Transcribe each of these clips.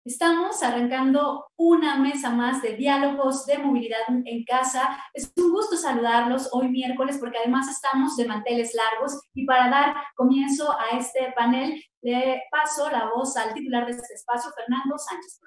Estamos arrancando una mesa más de diálogos de movilidad en casa. Es un gusto saludarlos hoy miércoles porque además estamos de manteles largos y para dar comienzo a este panel le paso la voz al titular de este espacio, Fernando Sánchez.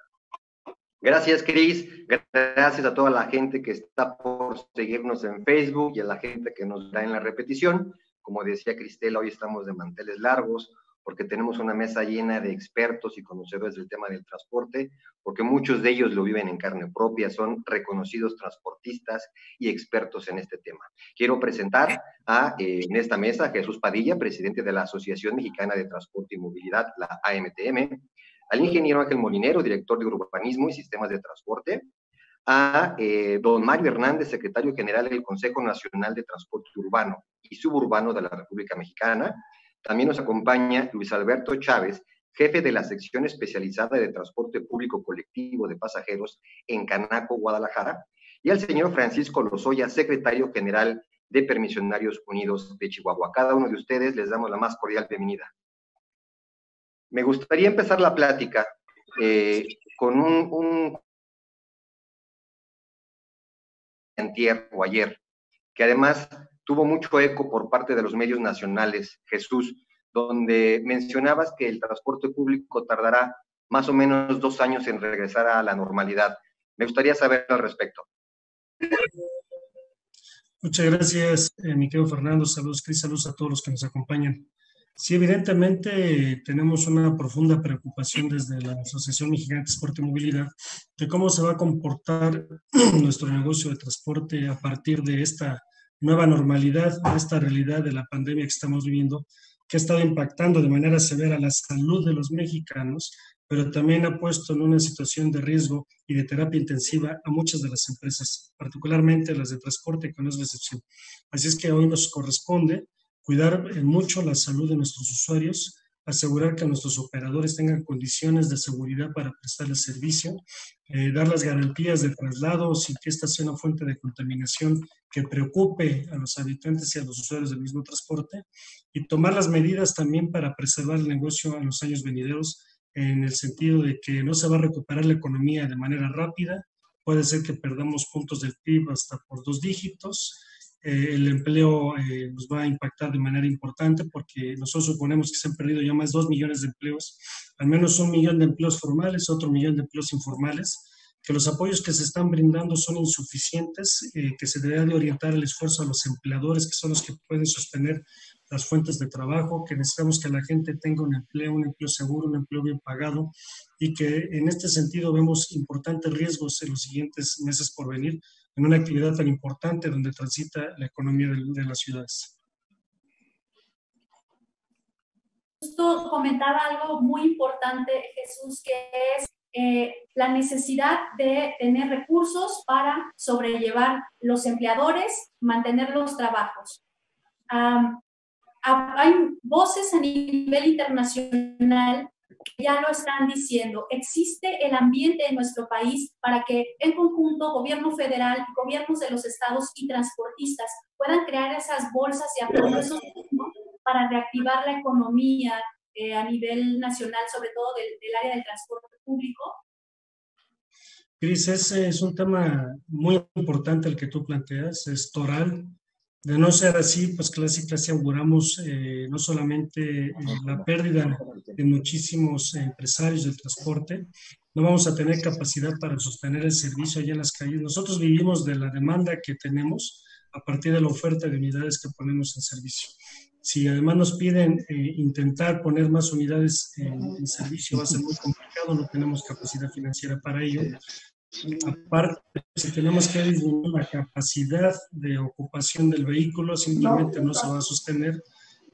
Gracias, Cris. Gracias a toda la gente que está por seguirnos en Facebook y a la gente que nos da en la repetición. Como decía Cristela, hoy estamos de manteles largos porque tenemos una mesa llena de expertos y conocedores del tema del transporte, porque muchos de ellos lo viven en carne propia, son reconocidos transportistas y expertos en este tema. Quiero presentar en esta mesa a Jesús Padilla, presidente de la Asociación Mexicana de Transporte y Movilidad, la AMTM, al ingeniero Ángel Molinero, director de Urbanismo y Sistemas de Transporte, a don Mario Hernández, secretario general del Consejo Nacional de Transporte Urbano y Suburbano de la República Mexicana. También nos acompaña Luis Alberto Chávez, jefe de la sección especializada de transporte público colectivo de pasajeros en Canaco, Guadalajara, y al señor Francisco Lozoya, secretario general de Permisionarios Unidos de Chihuahua. A cada uno de ustedes les damos la más cordial bienvenida. Me gustaría empezar la plática con un antier o ayer, que además tuvo mucho eco por parte de los medios nacionales, Jesús, donde mencionabas que el transporte público tardará más o menos 2 años en regresar a la normalidad. Me gustaría saber al respecto. Muchas gracias, mi querido Fernando. Saludos, Cris, saludos a todos los que nos acompañan. Sí, evidentemente tenemos una profunda preocupación desde la Asociación Mexicana de Transporte y Movilidad de cómo se va a comportar nuestro negocio de transporte a partir de esta nueva normalidad, de esta realidad de la pandemia que estamos viviendo, que ha estado impactando de manera severa la salud de los mexicanos, pero también ha puesto en una situación de riesgo y de terapia intensiva a muchas de las empresas, particularmente las de transporte, que no es la excepción. Así es que hoy nos corresponde cuidar mucho la salud de nuestros usuarios, asegurar que nuestros operadores tengan condiciones de seguridad para prestar el servicio, dar las garantías de traslado sin que esta sea una fuente de contaminación que preocupe a los habitantes y a los usuarios del mismo transporte, y tomar las medidas también para preservar el negocio en los años venideros, en el sentido de que no se va a recuperar la economía de manera rápida, puede ser que perdamos puntos del PIB hasta por 2 dígitos, el empleo nos va a impactar de manera importante porque nosotros suponemos que se han perdido ya más de 2 millones de empleos, al menos 1 millón de empleos formales, otro millón de empleos informales, que los apoyos que se están brindando son insuficientes, que se debe de orientar el esfuerzo a los empleadores, que son los que pueden sostener las fuentes de trabajo, que necesitamos que la gente tenga un empleo seguro, un empleo bien pagado, y que en este sentido vemos importantes riesgos en los siguientes meses por venir, en una actividad tan importante donde transita la economía de las ciudades. Justo comentaba algo muy importante, Jesús, que es la necesidad de tener recursos para sobrellevar los empleadores, mantener los trabajos. Hay voces a nivel internacional que ya lo están diciendo. Existe el ambiente en nuestro país para que en conjunto gobierno federal, gobiernos de los estados y transportistas puedan crear esas bolsas de apoyo para reactivar la economía a nivel nacional, sobre todo del área del transporte público. Cris, ese es un tema muy importante el que tú planteas, es toral. De no ser así, pues casi auguramos no solamente la pérdida de muchísimos empresarios del transporte, no vamos a tener capacidad para sostener el servicio allá en las calles. Nosotros vivimos de la demanda que tenemos a partir de la oferta de unidades que ponemos en servicio. Si además nos piden intentar poner más unidades en servicio, va a ser muy complicado, no tenemos capacidad financiera para ello. Aparte, si tenemos que disminuir la capacidad de ocupación del vehículo, simplemente no se va a sostener.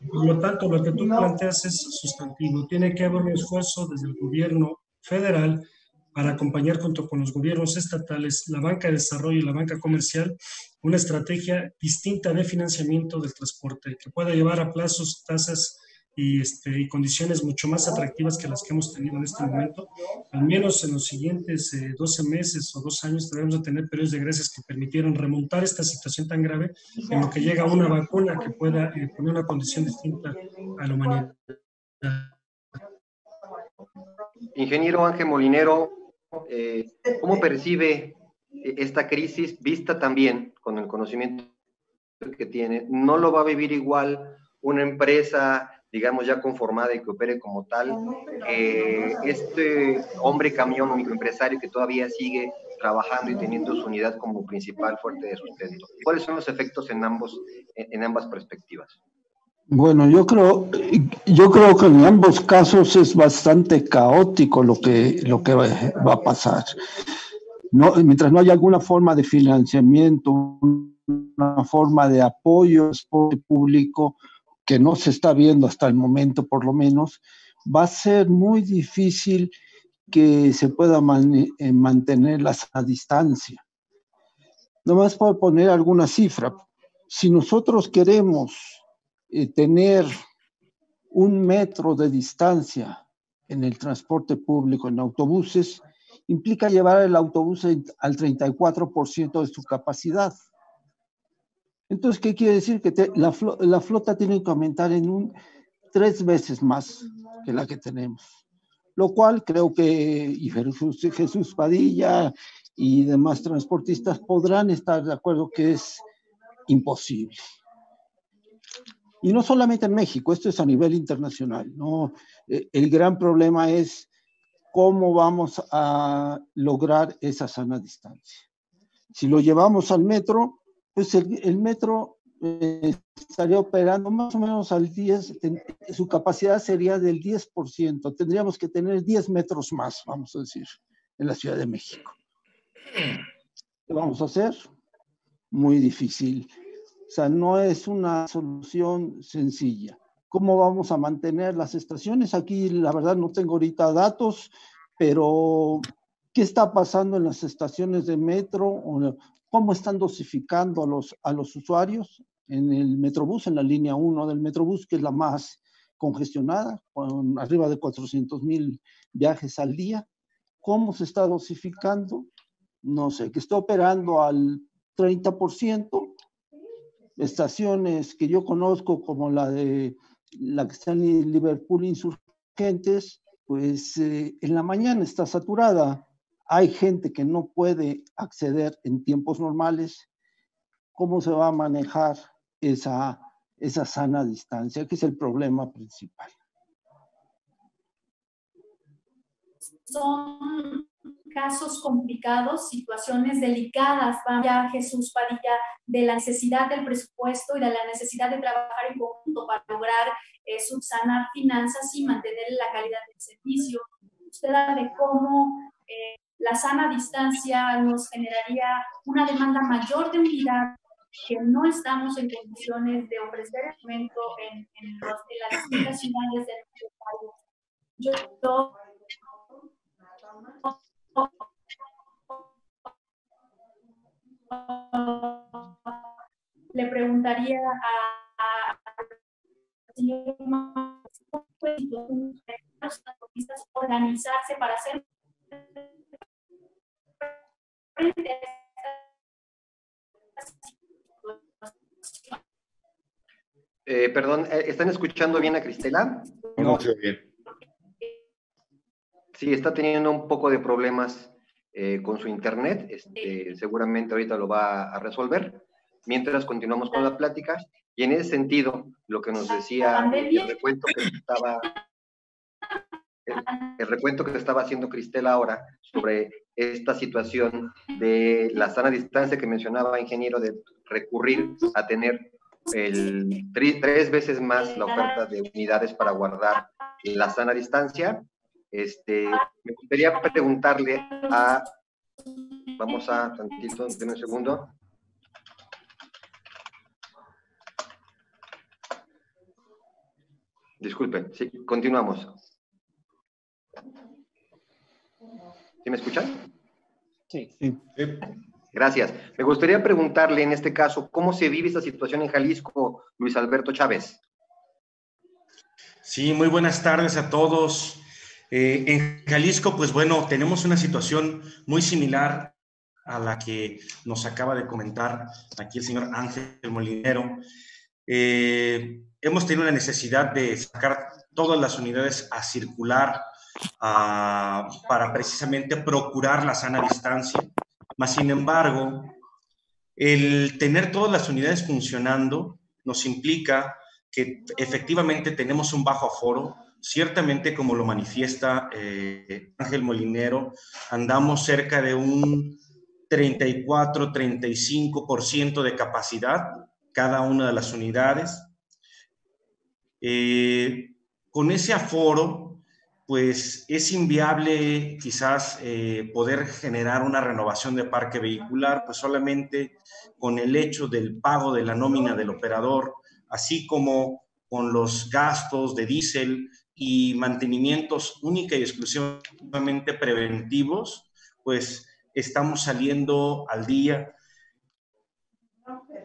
Por lo tanto, lo que tú planteas es sustantivo. Tiene que haber un esfuerzo desde el gobierno federal para acompañar junto con los gobiernos estatales, la banca de desarrollo y la banca comercial, una estrategia distinta de financiamiento del transporte que pueda llevar a plazos, tasas y condiciones mucho más atractivas que las que hemos tenido en este momento. Al menos en los siguientes 12 meses o 2 años debemos de tener periodos de gracias que permitieran remontar esta situación tan grave en lo que llega una vacuna que pueda poner una condición distinta a la humanidad. Ingeniero Ángel Molinero, ¿cómo percibe esta crisis vista también con el conocimiento que tiene? ¿No lo va a vivir igual una empresa, digamos, ya conformada y que opere como tal, este hombre camión o microempresario que todavía sigue trabajando y teniendo su unidad como principal fuente de sustento? ¿Cuáles son los efectos en ambas perspectivas? Bueno, yo creo que en ambos casos es bastante caótico lo que va a pasar. No, mientras no haya alguna forma de financiamiento, una forma de apoyo al transporte público, que no se está viendo hasta el momento por lo menos, va a ser muy difícil que se pueda mantener la sana distancia. Nomás por poner alguna cifra, si nosotros queremos tener 1 metro de distancia en el transporte público, en autobuses, implica llevar el autobús al 34% de su capacidad. Entonces, ¿qué quiere decir? Que la flota tiene que aumentar en 3 veces más que la que tenemos. Lo cual creo que Jesús Padilla y demás transportistas podrán estar de acuerdo que es imposible. Y no solamente en México, esto es a nivel internacional, ¿no? El gran problema es cómo vamos a lograr esa sana distancia. Si lo llevamos al metro, pues el metro estaría operando más o menos al 10%, su capacidad sería del 10%. Tendríamos que tener 10 metros más, vamos a decir, en la Ciudad de México. ¿Qué vamos a hacer? Muy difícil. O sea, no es una solución sencilla. ¿Cómo vamos a mantener las estaciones? Aquí, la verdad, no tengo ahorita datos, pero ¿qué está pasando en las estaciones de metro? ¿Cómo están dosificando a los usuarios? En el Metrobús, en la línea 1 del Metrobús, que es la más congestionada, con arriba de 400,000 viajes al día. ¿Cómo se está dosificando? No sé, que está operando al 30%. Estaciones que yo conozco, como la que está en Liverpool Insurgentes, pues en la mañana está saturada. Hay gente que no puede acceder en tiempos normales. ¿Cómo se va a manejar esa sana distancia, que es el problema principal? Son casos complicados, situaciones delicadas, vaya Jesús Padilla, de la necesidad del presupuesto y de la necesidad de trabajar en conjunto para lograr subsanar finanzas y mantener la calidad del servicio. Usted habla de cómo la sana distancia nos generaría una demanda mayor de unidad que no estamos en condiciones de ofrecer el momento en las distintas ciudades de nuestro país. Yo le preguntaría al señor ¿cómo pueden los transportistas organizarse para hacer frente a esta situación? Perdón, ¿están escuchando bien a Cristela? No se oye bien. Sí, está teniendo un poco de problemas con su internet. Seguramente ahorita lo va a resolver. Mientras continuamos con la plática. Y en ese sentido, lo que nos decía el recuento que estaba haciendo Cristela ahora sobre esta situación de la sana distancia que mencionaba, ingeniero, de recurrir a tener 3 veces más la oferta de unidades para guardar la sana distancia. Me gustaría preguntarle vamos a tantito, denme un segundo. Disculpen, sí, continuamos. ¿Sí me escuchan? Sí. Gracias. Me gustaría preguntarle en este caso, ¿cómo se vive esta situación en Jalisco, Luis Alberto Chávez? Sí, muy buenas tardes a todos. En Jalisco, pues bueno, tenemos una situación muy similar a la que nos acaba de comentar aquí el señor Ángel Molinero. Hemos tenido la necesidad de sacar todas las unidades a circular para precisamente procurar la sana distancia. Mas, sin embargo, el tener todas las unidades funcionando nos implica que efectivamente tenemos un bajo aforo. Ciertamente, como lo manifiesta Ángel Molinero, andamos cerca de un 34-35% de capacidad cada una de las unidades. Con ese aforo, pues es inviable quizás poder generar una renovación de parque vehicular, pues solamente con el hecho del pago de la nómina del operador, así como con los gastos de diésel y mantenimientos única y exclusivamente preventivos, pues estamos saliendo al día.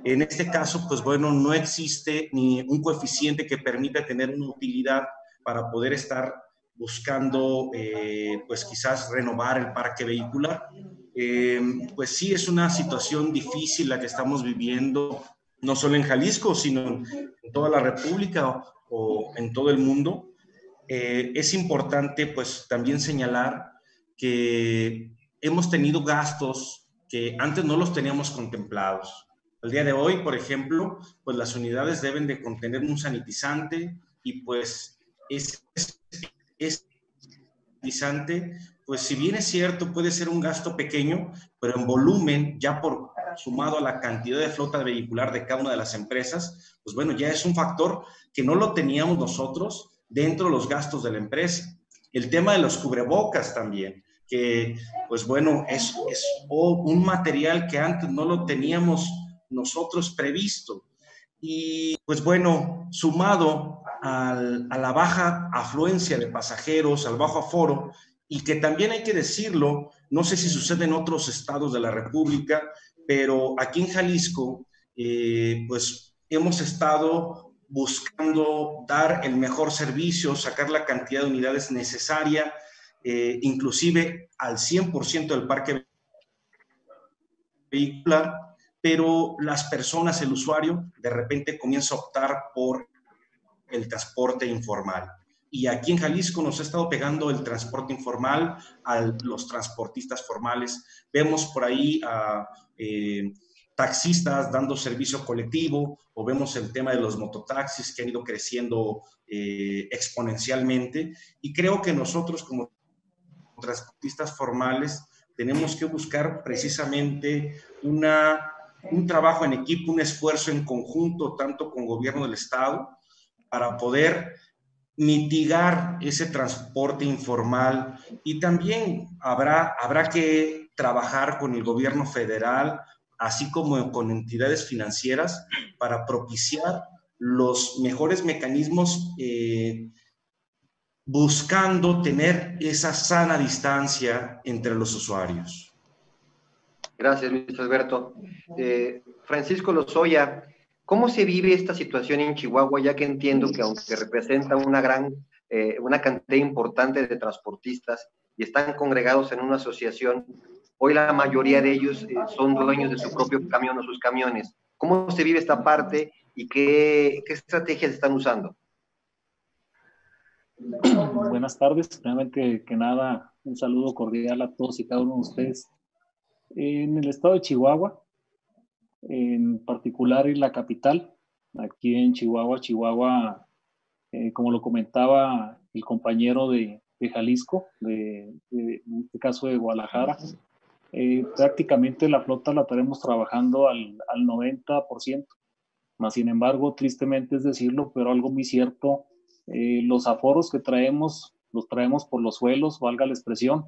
En este caso, pues bueno, no existe ni un coeficiente que permita tener una utilidad para poder estar buscando, pues quizás renovar el parque vehicular. Pues sí, es una situación difícil la que estamos viviendo, no solo en Jalisco, sino en toda la República o en todo el mundo. Es importante, pues, también señalar que hemos tenido gastos que antes no los teníamos contemplados. Al día de hoy, por ejemplo, pues las unidades deben de contener un sanitizante y pues ese sanitizante, pues si bien es cierto, puede ser un gasto pequeño, pero en volumen, ya por sumado a la cantidad de flota vehicular de cada una de las empresas, pues bueno, ya es un factor que no lo teníamos nosotros dentro de los gastos de la empresa. El tema de los cubrebocas también, que pues bueno, es un material que antes no lo teníamos nosotros previsto. Y pues bueno, sumado a la baja afluencia de pasajeros, al bajo aforo, y que también hay que decirlo, no sé si sucede en otros estados de la República, pero aquí en Jalisco, pues hemos estado buscando dar el mejor servicio, sacar la cantidad de unidades necesaria, inclusive al 100% del parque vehicular, pero las personas, el usuario, de repente comienza a optar por el transporte informal. Y aquí en Jalisco nos ha estado pegando el transporte informal a los transportistas formales. Vemos por ahí a taxistas dando servicio colectivo, o vemos el tema de los mototaxis que han ido creciendo exponencialmente. Y creo que nosotros como transportistas formales tenemos que buscar precisamente un trabajo en equipo, un esfuerzo en conjunto, tanto con el gobierno del estado, para poder mitigar ese transporte informal, y también habrá que trabajar con el gobierno federal, así como con entidades financieras, para propiciar los mejores mecanismos, buscando tener esa sana distancia entre los usuarios. Gracias, Luis Alberto. Francisco Lozoya, ¿cómo se vive esta situación en Chihuahua? Ya que entiendo que aunque representa una cantidad importante de transportistas y están congregados en una asociación, hoy la mayoría de ellos son dueños de su propio camión o sus camiones. ¿Cómo se vive esta parte y qué estrategias están usando? Buenas tardes. Primeramente que nada, un saludo cordial a todos y cada uno de ustedes. En el estado de Chihuahua, en particular en la capital, aquí en Chihuahua, como lo comentaba el compañero de Jalisco, en este caso de Guadalajara, prácticamente la flota la tenemos trabajando al 90%. Más sin embargo, tristemente es decirlo, pero algo muy cierto, los aforos que traemos, los traemos por los suelos, valga la expresión.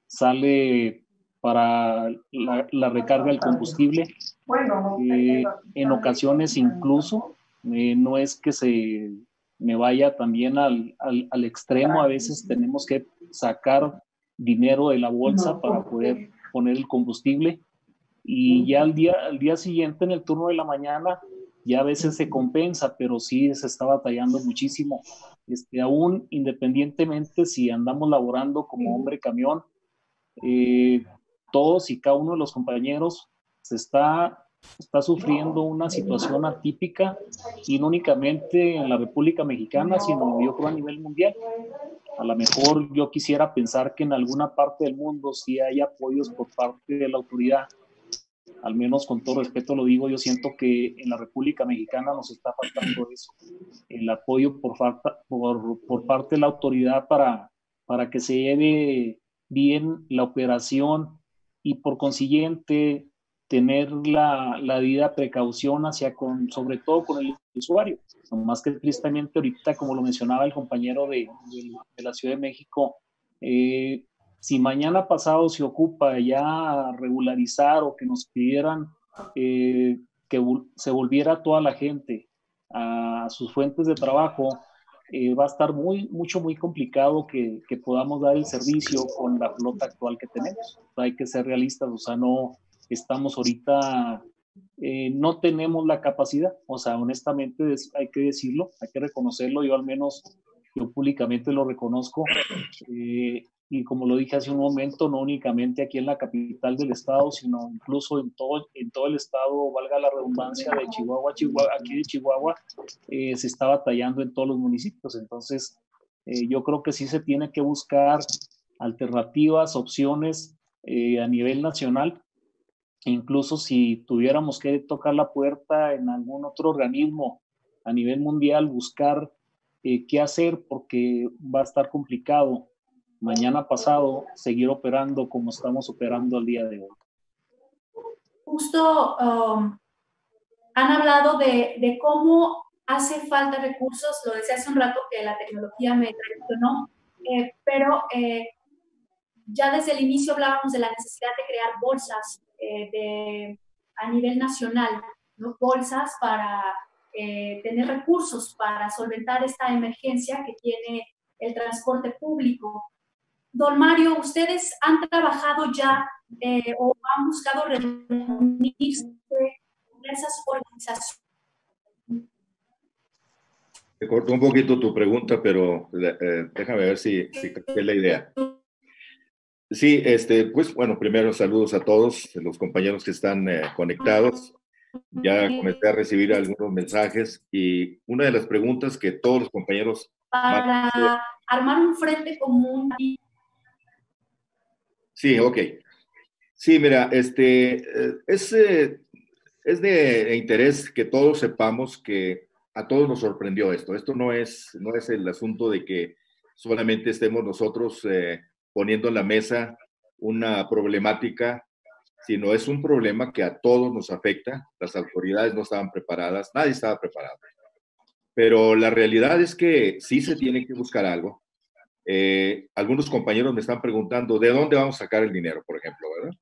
Sale para la recarga del combustible. En ocasiones incluso, no es que se me vaya también al extremo, a veces tenemos que sacar dinero de la bolsa para poder poner el combustible, y ya al día siguiente, en el turno de la mañana, ya a veces se compensa, pero sí se está batallando muchísimo. Aún independientemente si andamos laborando como hombre camión, todos y cada uno de los compañeros se está sufriendo una situación atípica, y no únicamente en la República Mexicana, sino yo creo a nivel mundial. A lo mejor yo quisiera pensar que en alguna parte del mundo sí hay apoyos por parte de la autoridad. Al menos con todo respeto lo digo, yo siento que en la República Mexicana nos está faltando eso, el apoyo por parte de la autoridad para que se lleve bien la operación y por consiguiente tener la debida precaución sobre todo con el usuario. No más que tristemente ahorita, como lo mencionaba el compañero de la Ciudad de México, si mañana pasado se ocupa ya regularizar o que nos pidieran que se volviera toda la gente a sus fuentes de trabajo, va a estar muy complicado que podamos dar el servicio con la flota actual que tenemos. O sea, hay que ser realistas, o sea, no estamos ahorita, no tenemos la capacidad, o sea, honestamente hay que decirlo, hay que reconocerlo, yo al menos, yo públicamente lo reconozco, y como lo dije hace un momento, no únicamente aquí en la capital del estado, sino incluso en todo el estado, valga la redundancia, de Chihuahua, aquí de Chihuahua, se está batallando en todos los municipios. Entonces, yo creo que sí se tiene que buscar alternativas, opciones a nivel nacional. Incluso si tuviéramos que tocar la puerta en algún otro organismo a nivel mundial, buscar qué hacer, porque va a estar complicado mañana pasado seguir operando como estamos operando al día de hoy. Justo han hablado de cómo hace falta recursos, lo decía hace un rato que la tecnología me traicionó, pero ya desde el inicio hablábamos de la necesidad de crear bolsas a nivel nacional, ¿no? Bolsas para tener recursos para solventar esta emergencia que tiene el transporte público. Don Mario, ¿ustedes han trabajado ya o han buscado reunirse con esas organizaciones? Te cortó un poquito tu pregunta, pero déjame ver si capté la idea. Sí, pues bueno, primero saludos a todos los compañeros que están conectados. Ya comencé a recibir algunos mensajes y una de las preguntas que todos los compañeros... Para armar un frente común. Sí, ok. Sí, mira, es de interés que todos sepamos que a todos nos sorprendió esto. Esto no es el asunto de que solamente estemos nosotros poniendo en la mesa una problemática, sino es un problema que a todos nos afecta. Las autoridades no estaban preparadas, nadie estaba preparado. Pero la realidad es que sí se tiene que buscar algo. Algunos compañeros me están preguntando, ¿de dónde vamos a sacar el dinero, por ejemplo, verdad?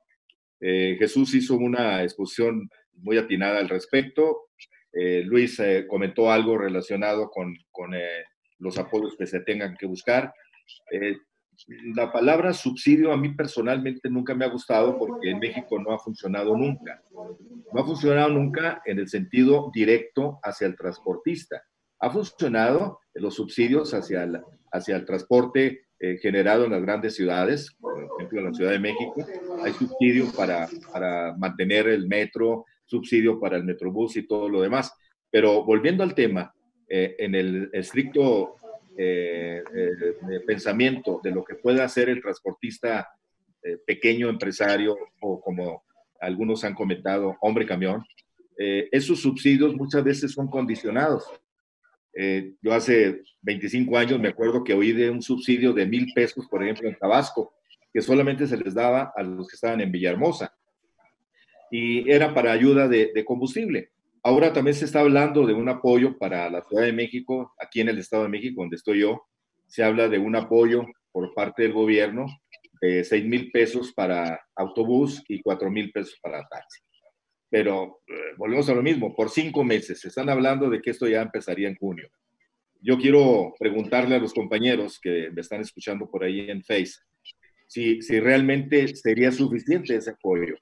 Jesús hizo una exposición muy atinada al respecto. Luis comentó algo relacionado con los apoyos que se tengan que buscar. La palabra subsidio a mí personalmente nunca me ha gustado porque en México no ha funcionado nunca. No ha funcionado nunca en el sentido directo hacia el transportista. Ha funcionado en los subsidios hacia el transporte generado en las grandes ciudades, por ejemplo en la Ciudad de México. Hay subsidio para mantener el metro, subsidio para el metrobús y todo lo demás. Pero volviendo al tema, en el estricto pensamiento de lo que puede hacer el transportista pequeño empresario o como algunos han comentado, hombre camión, esos subsidios muchas veces son condicionados. Yo hace 25 años me acuerdo que oí de un subsidio de 1,000 pesos, por ejemplo, en Tabasco, que solamente se les daba a los que estaban en Villahermosa. Y era para ayuda de combustible. Ahora también se está hablando de un apoyo para la Ciudad de México, aquí en el Estado de México, donde estoy yo, se habla de un apoyo por parte del gobierno de 6,000 pesos para autobús y 4,000 pesos para taxi. Pero volvemos a lo mismo, por 5 meses. Se están hablando de que esto ya empezaría en junio. Yo quiero preguntarle a los compañeros que me están escuchando por ahí en Face, si realmente sería suficiente ese apoyo.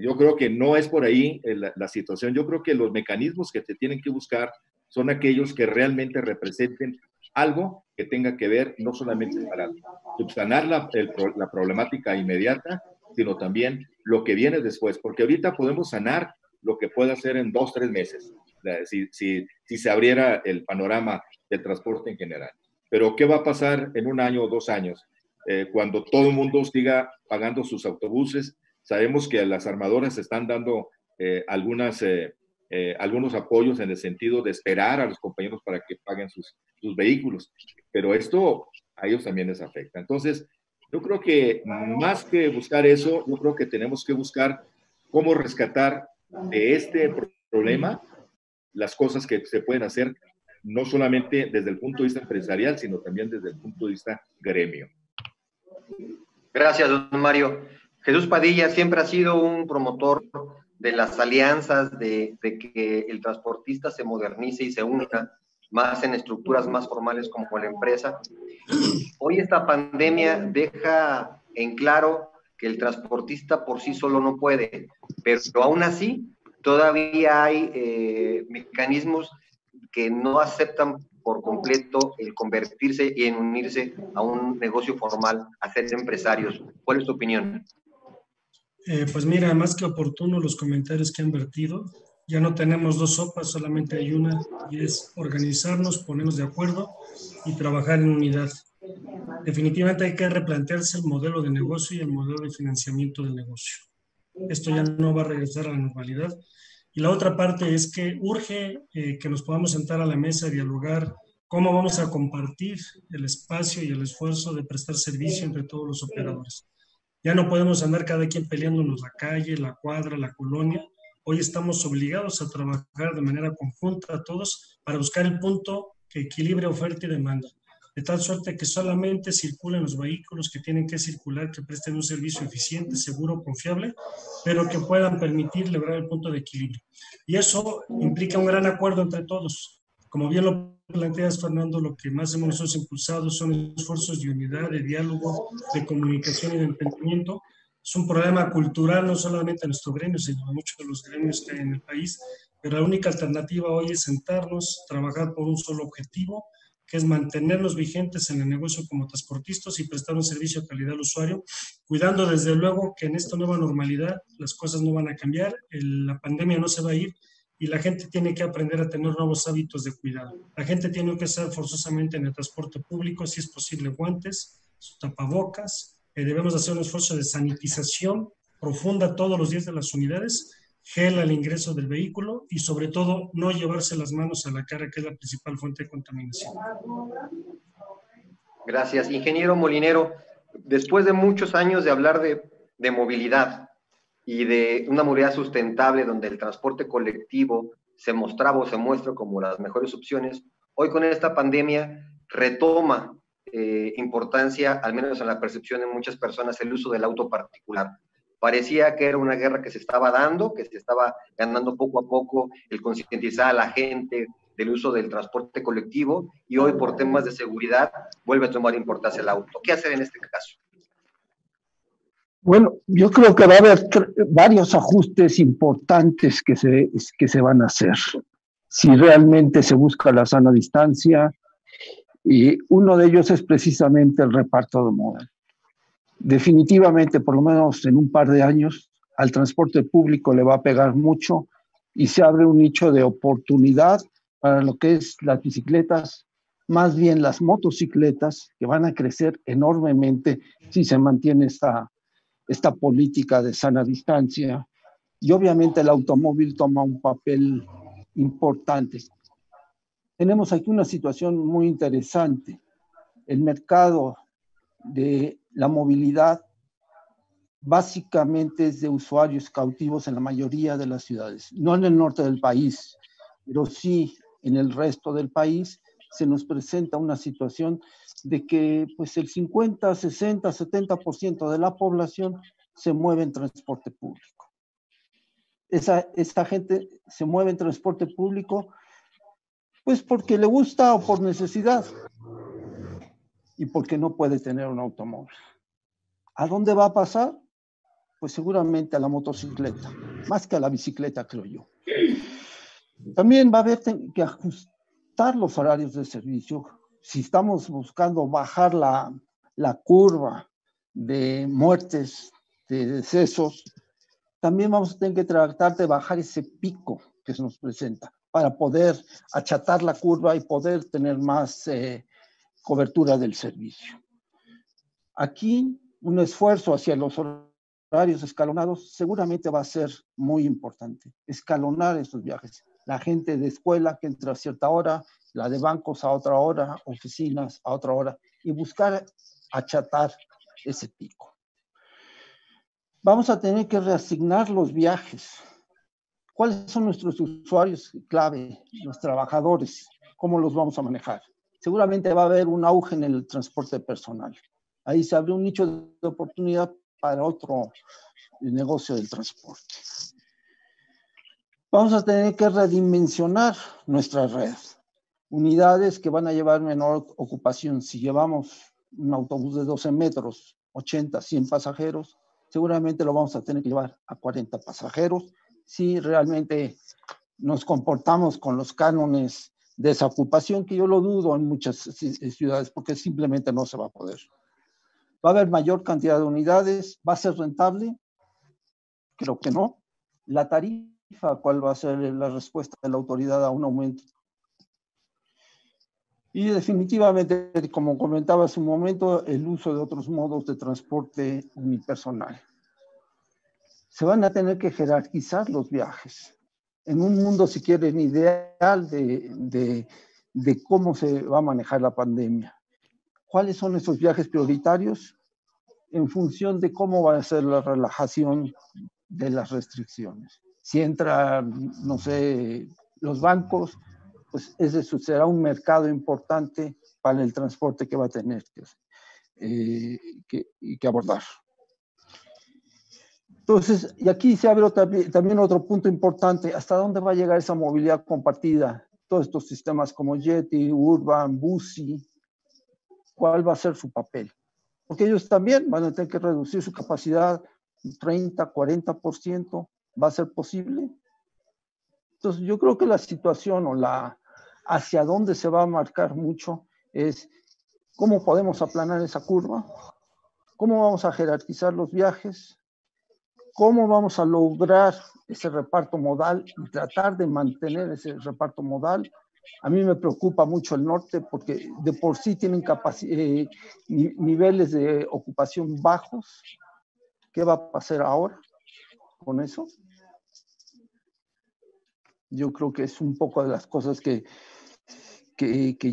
Yo creo que no es por ahí la situación. Yo creo que los mecanismos que se tienen que buscar son aquellos que realmente representen algo que tenga que ver no solamente para subsanar la problemática inmediata, sino también lo que viene después, porque ahorita podemos sanar lo que pueda hacer en 2-3 meses, si se abriera el panorama del transporte en general. Pero ¿qué va a pasar en 1 año o 2 años? Cuando todo el mundo siga pagando sus autobuses. Sabemos que las armadoras están dando algunos apoyos en el sentido de esperar a los compañeros para que paguen sus vehículos, pero esto a ellos también les afecta. Entonces, yo creo que más que buscar eso, yo creo que tenemos que buscar cómo rescatar de este problema las cosas que se pueden hacer, no solamente desde el punto de vista empresarial, sino también desde el punto de vista gremio. Gracias, don Mario. Jesús Padilla siempre ha sido un promotor de las alianzas, de que el transportista se modernice y se una más en estructuras más formales como la empresa. Hoy esta pandemia deja en claro que el transportista por sí solo no puede, pero aún así todavía hay mecanismos que no aceptan por completo el convertirse y en unirse a un negocio formal, a ser empresarios. ¿Cuál es tu opinión? Pues mira, más que oportuno los comentarios que han vertido. Ya no tenemos dos sopas, solamente hay una, y es organizarnos, ponernos de acuerdo y trabajar en unidad. Definitivamente hay que replantearse el modelo de negocio y el modelo de financiamiento del negocio. Esto ya no va a regresar a la normalidad. Y la otra parte es que urge que nos podamos sentar a la mesa y dialogar cómo vamos a compartir el espacio y el esfuerzo de prestar servicio entre todos los operadores. Ya no podemos andar cada quien peleándonos la calle, la cuadra, la colonia. Hoy estamos obligados a trabajar de manera conjunta todos para buscar el punto que equilibre oferta y demanda, de tal suerte que solamente circulen los vehículos que tienen que circular, que presten un servicio eficiente, seguro, confiable, pero que puedan permitir lograr el punto de equilibrio. Y eso implica un gran acuerdo entre todos. Como bien lo planteas, Fernando, lo que más hemos nosotros impulsado son esfuerzos de unidad, de diálogo, de comunicación y de entendimiento. Es un problema cultural, no solamente en nuestro gremio, sino en muchos de los gremios que hay en el país, pero la única alternativa hoy es sentarnos, trabajar por un solo objetivo, que es mantenernos vigentes en el negocio como transportistas y prestar un servicio de calidad al usuario, cuidando desde luego que en esta nueva normalidad las cosas no van a cambiar, la pandemia no se va a ir, y la gente tiene que aprender a tener nuevos hábitos de cuidado. La gente tiene que estar forzosamente en el transporte público, si es posible guantes, tapabocas, debemos hacer un esfuerzo de sanitización profunda todos los días de las unidades, gel al ingreso del vehículo y sobre todo no llevarse las manos a la cara, que es la principal fuente de contaminación. Gracias. Ingeniero Molinero, después de muchos años de hablar de movilidad, y de una movilidad sustentable donde el transporte colectivo se mostraba o se muestra como las mejores opciones, hoy con esta pandemia retoma importancia, al menos en la percepción de muchas personas, el uso del auto particular. Parecía que era una guerra que se estaba dando, que se estaba ganando poco a poco el concientizar a la gente del uso del transporte colectivo, y hoy por temas de seguridad vuelve a tomar importancia el auto. ¿Qué hacer en este caso? Bueno, yo creo que va a haber varios ajustes importantes que se van a hacer. Si realmente se busca la sana distancia, y uno de ellos es precisamente el reparto de modal. Definitivamente, por lo menos en un par de años, al transporte público le va a pegar mucho y se abre un nicho de oportunidad para lo que es las bicicletas, más bien las motocicletas, que van a crecer enormemente si se mantiene esta política de sana distancia, y obviamente el automóvil toma un papel importante. Tenemos aquí una situación muy interesante. El mercado de la movilidad básicamente es de usuarios cautivos en la mayoría de las ciudades, no en el norte del país, pero sí en el resto del país. Se nos presenta una situación de que pues el 50, 60, 70% de la población se mueve en transporte público. Esa gente se mueve en transporte público pues porque le gusta o por necesidad y porque no puede tener un automóvil. ¿A dónde va a pasar? Pues seguramente a la motocicleta, más que a la bicicleta, creo yo. También va a haber que ajustar los horarios de servicio. Si estamos buscando bajar la curva de muertes, de decesos, también vamos a tener que tratar de bajar ese pico que se nos presenta para poder achatar la curva y poder tener más cobertura del servicio. Aquí un esfuerzo hacia los horarios escalonados seguramente va a ser muy importante. Escalonar estos viajes. La gente de escuela que entra a cierta hora, la de bancos a otra hora, oficinas a otra hora, y buscar achatar ese pico. Vamos a tener que reasignar los viajes. ¿Cuáles son nuestros usuarios clave, los trabajadores? ¿Cómo los vamos a manejar? Seguramente va a haber un auge en el transporte personal. Ahí se abre un nicho de oportunidad para otro negocio del transporte. Vamos a tener que redimensionar nuestra red. Unidades que van a llevar menor ocupación. Si llevamos un autobús de 12 metros, 80, 100 pasajeros, seguramente lo vamos a tener que llevar a 40 pasajeros. Si realmente nos comportamos con los cánones de esa ocupación, que yo lo dudo en muchas ciudades, porque simplemente no se va a poder. ¿Va a haber mayor cantidad de unidades? ¿Va a ser rentable? Creo que no. La tarifa, ¿cuál va a ser la respuesta de la autoridad a un aumento? Y definitivamente, como comentaba hace un momento, el uso de otros modos de transporte unipersonal. Se van a tener que jerarquizar los viajes. En un mundo, si quieren, ideal de cómo se va a manejar la pandemia. ¿Cuáles son esos viajes prioritarios? En función de cómo va a ser la relajación de las restricciones. Si entran, no sé, los bancos, pues ese será un mercado importante para el transporte que va a tener que abordar. Entonces, y aquí se abre también otro punto importante, ¿hasta dónde va a llegar esa movilidad compartida? Todos estos sistemas como Yeti, Urban, Bussi, ¿cuál va a ser su papel? Porque ellos también van a tener que reducir su capacidad 30, 40%, ¿va a ser posible? Entonces, yo creo que la situación hacia dónde se va a marcar mucho es cómo podemos aplanar esa curva, cómo vamos a jerarquizar los viajes, cómo vamos a lograr ese reparto modal y tratar de mantener ese reparto modal. A mí me preocupa mucho el norte porque de por sí tienen niveles de ocupación bajos. ¿Qué va a pasar ahora con eso? Yo creo que es un poco de las cosas que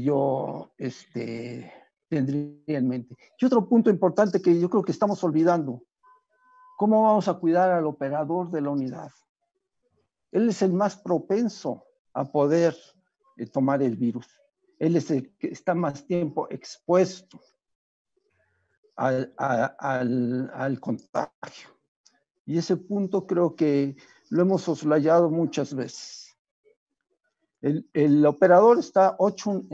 yo tendría en mente. Y otro punto importante que yo creo que estamos olvidando, ¿cómo vamos a cuidar al operador de la unidad? Él es el más propenso a poder tomar el virus. Él es el que está más tiempo expuesto al contagio. Y ese punto creo que lo hemos soslayado muchas veces. El operador está 8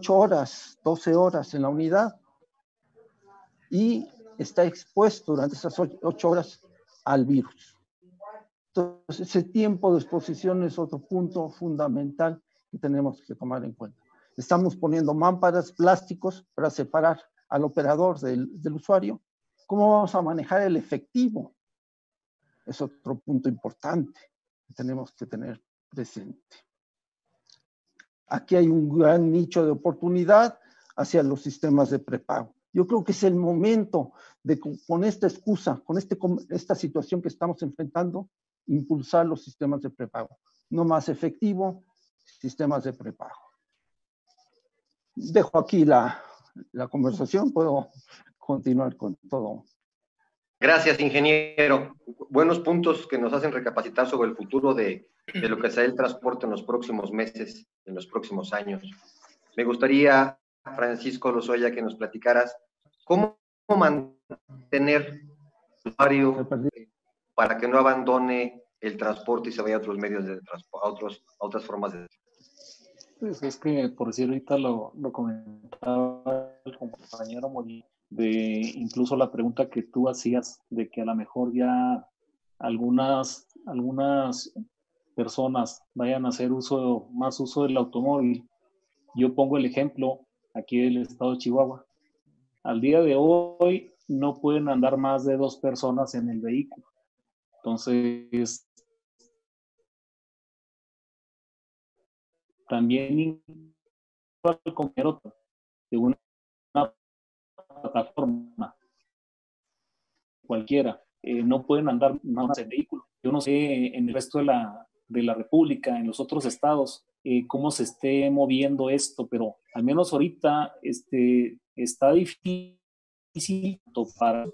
horas, 12 horas en la unidad y está expuesto durante esas 8 horas al virus. Entonces, ese tiempo de exposición es otro punto fundamental que tenemos que tomar en cuenta. Estamos poniendo mámparas, plásticos para separar al operador del usuario. ¿Cómo vamos a manejar el efectivo? Es otro punto importante que tenemos que tener presente. Aquí hay un gran nicho de oportunidad hacia los sistemas de prepago. Yo creo que es el momento de, con esta excusa, con esta situación que estamos enfrentando, impulsar los sistemas de prepago. No más efectivo, sistemas de prepago. Dejo aquí la conversación, puedo continuar con todo. Gracias, ingeniero. Buenos puntos que nos hacen recapacitar sobre el futuro de lo que será el transporte en los próximos meses, en los próximos años. Me gustaría, Francisco Lozoya, que nos platicaras cómo mantener el usuario para que no abandone el transporte y se vaya a otros medios de transporte, a otras formas de transporte. Pues es que, por decir, ahorita lo comentaba el compañero Molina, de incluso la pregunta que tú hacías, de que a lo mejor ya algunas personas vayan a hacer más uso del automóvil. Yo pongo el ejemplo aquí del estado de Chihuahua. Al día de hoy no pueden andar más de 2 personas en el vehículo. Entonces, también al compañero de una plataforma, cualquiera, no pueden andar más en vehículo. Yo no sé en el resto de la República, en los otros estados, cómo se esté moviendo esto, pero al menos ahorita está difícil para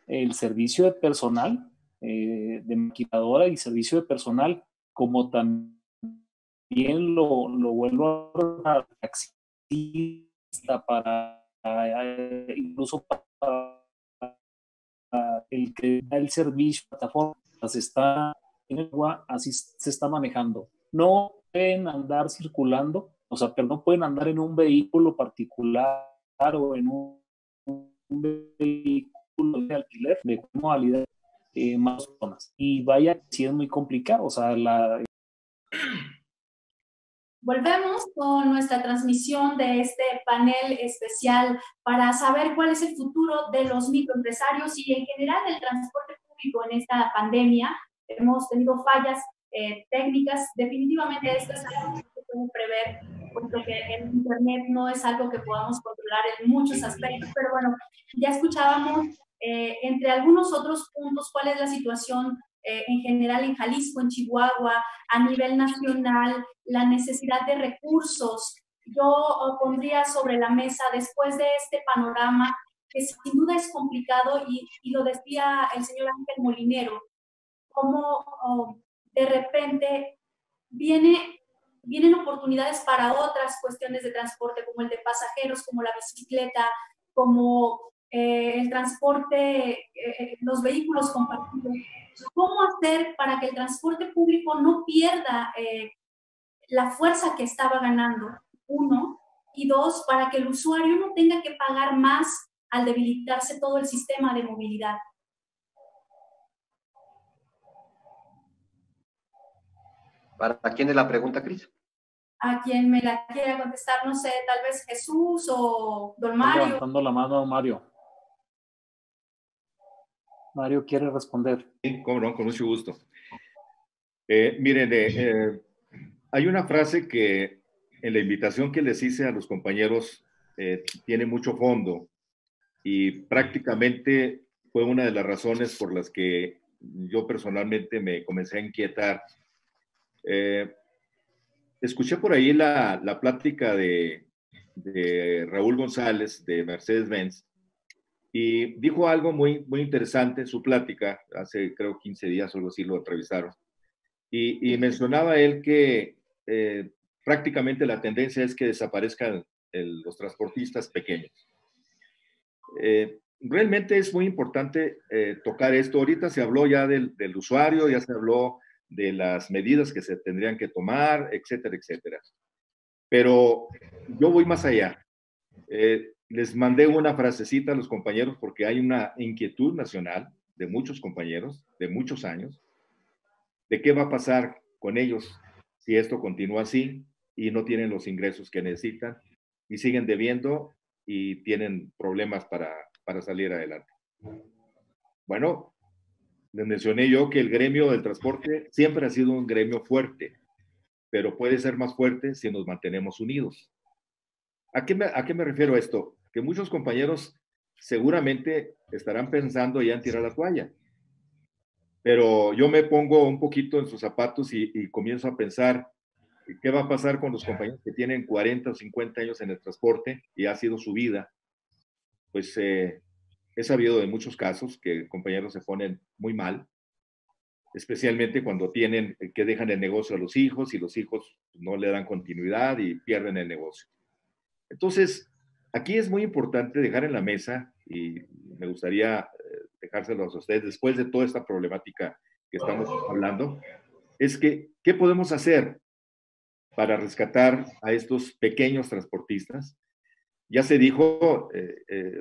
el servicio de personal, de maquinadora y servicio de personal, como también lo vuelvo a taxista, para incluso para el que da el servicio, plataforma, así se está manejando. No pueden andar circulando, o sea, pero no pueden andar en un vehículo particular o en un vehículo de alquiler de modalidad más zonas. Y vaya, si es muy complicado, o sea, Volvemos con nuestra transmisión de este panel especial para saber cuál es el futuro de los microempresarios y en general del transporte público en esta pandemia. Hemos tenido fallas técnicas. Definitivamente esto es algo que no se puede prever, puesto que el Internet no es algo que podamos controlar en muchos aspectos. Pero bueno, ya escuchábamos entre algunos otros puntos cuál es la situación en general en Jalisco, en Chihuahua, a nivel nacional, la necesidad de recursos. Yo pondría sobre la mesa, después de este panorama, que sin duda es complicado, y lo decía el señor Ángel Molinero, cómo de repente vienen oportunidades para otras cuestiones de transporte, como el de pasajeros, como la bicicleta, como el transporte, los vehículos compartidos. ¿Cómo hacer para que el transporte público no pierda la fuerza que estaba ganando? Uno. Y dos, para que el usuario no tenga que pagar más al debilitarse todo el sistema de movilidad. ¿Para quién es la pregunta, Cris? A quien me la quiera contestar, no sé, tal vez Jesús o don Mario. Estoy levantando la mano, Mario. Mario quiere responder. Sí, cómo no, con mucho gusto. Miren, hay una frase que en la invitación que les hice a los compañeros tiene mucho fondo y prácticamente fue una de las razones por las que yo personalmente me comencé a inquietar. Escuché por ahí la plática de Raúl González de Mercedes-Benz y dijo algo muy, muy interesante en su plática, hace creo 15 días o algo así lo entrevistaron, y mencionaba él que prácticamente la tendencia es que desaparezcan los transportistas pequeños. Realmente es muy importante tocar esto. Ahorita se habló ya del usuario, ya se habló de las medidas que se tendrían que tomar, etcétera, etcétera. Pero yo voy más allá. Les mandé una frasecita a los compañeros porque hay una inquietud nacional de muchos compañeros, de muchos años, de qué va a pasar con ellos si esto continúa así y no tienen los ingresos que necesitan y siguen debiendo y tienen problemas para salir adelante. Bueno, les mencioné yo que el gremio del transporte siempre ha sido un gremio fuerte, pero puede ser más fuerte si nos mantenemos unidos. ¿A qué me refiero a esto? Que muchos compañeros seguramente estarán pensando ya en tirar la toalla, pero yo me pongo un poquito en sus zapatos y comienzo a pensar qué va a pasar con los compañeros que tienen 40 o 50 años en el transporte y ha sido su vida. Pues he sabido de muchos casos que compañeros se ponen muy mal, especialmente cuando tienen que dejan el negocio a los hijos y los hijos no le dan continuidad y pierden el negocio. Entonces, aquí es muy importante dejar en la mesa, y me gustaría dejárselos a ustedes después de toda esta problemática que estamos hablando, es que, ¿qué podemos hacer para rescatar a estos pequeños transportistas? Ya se dijo,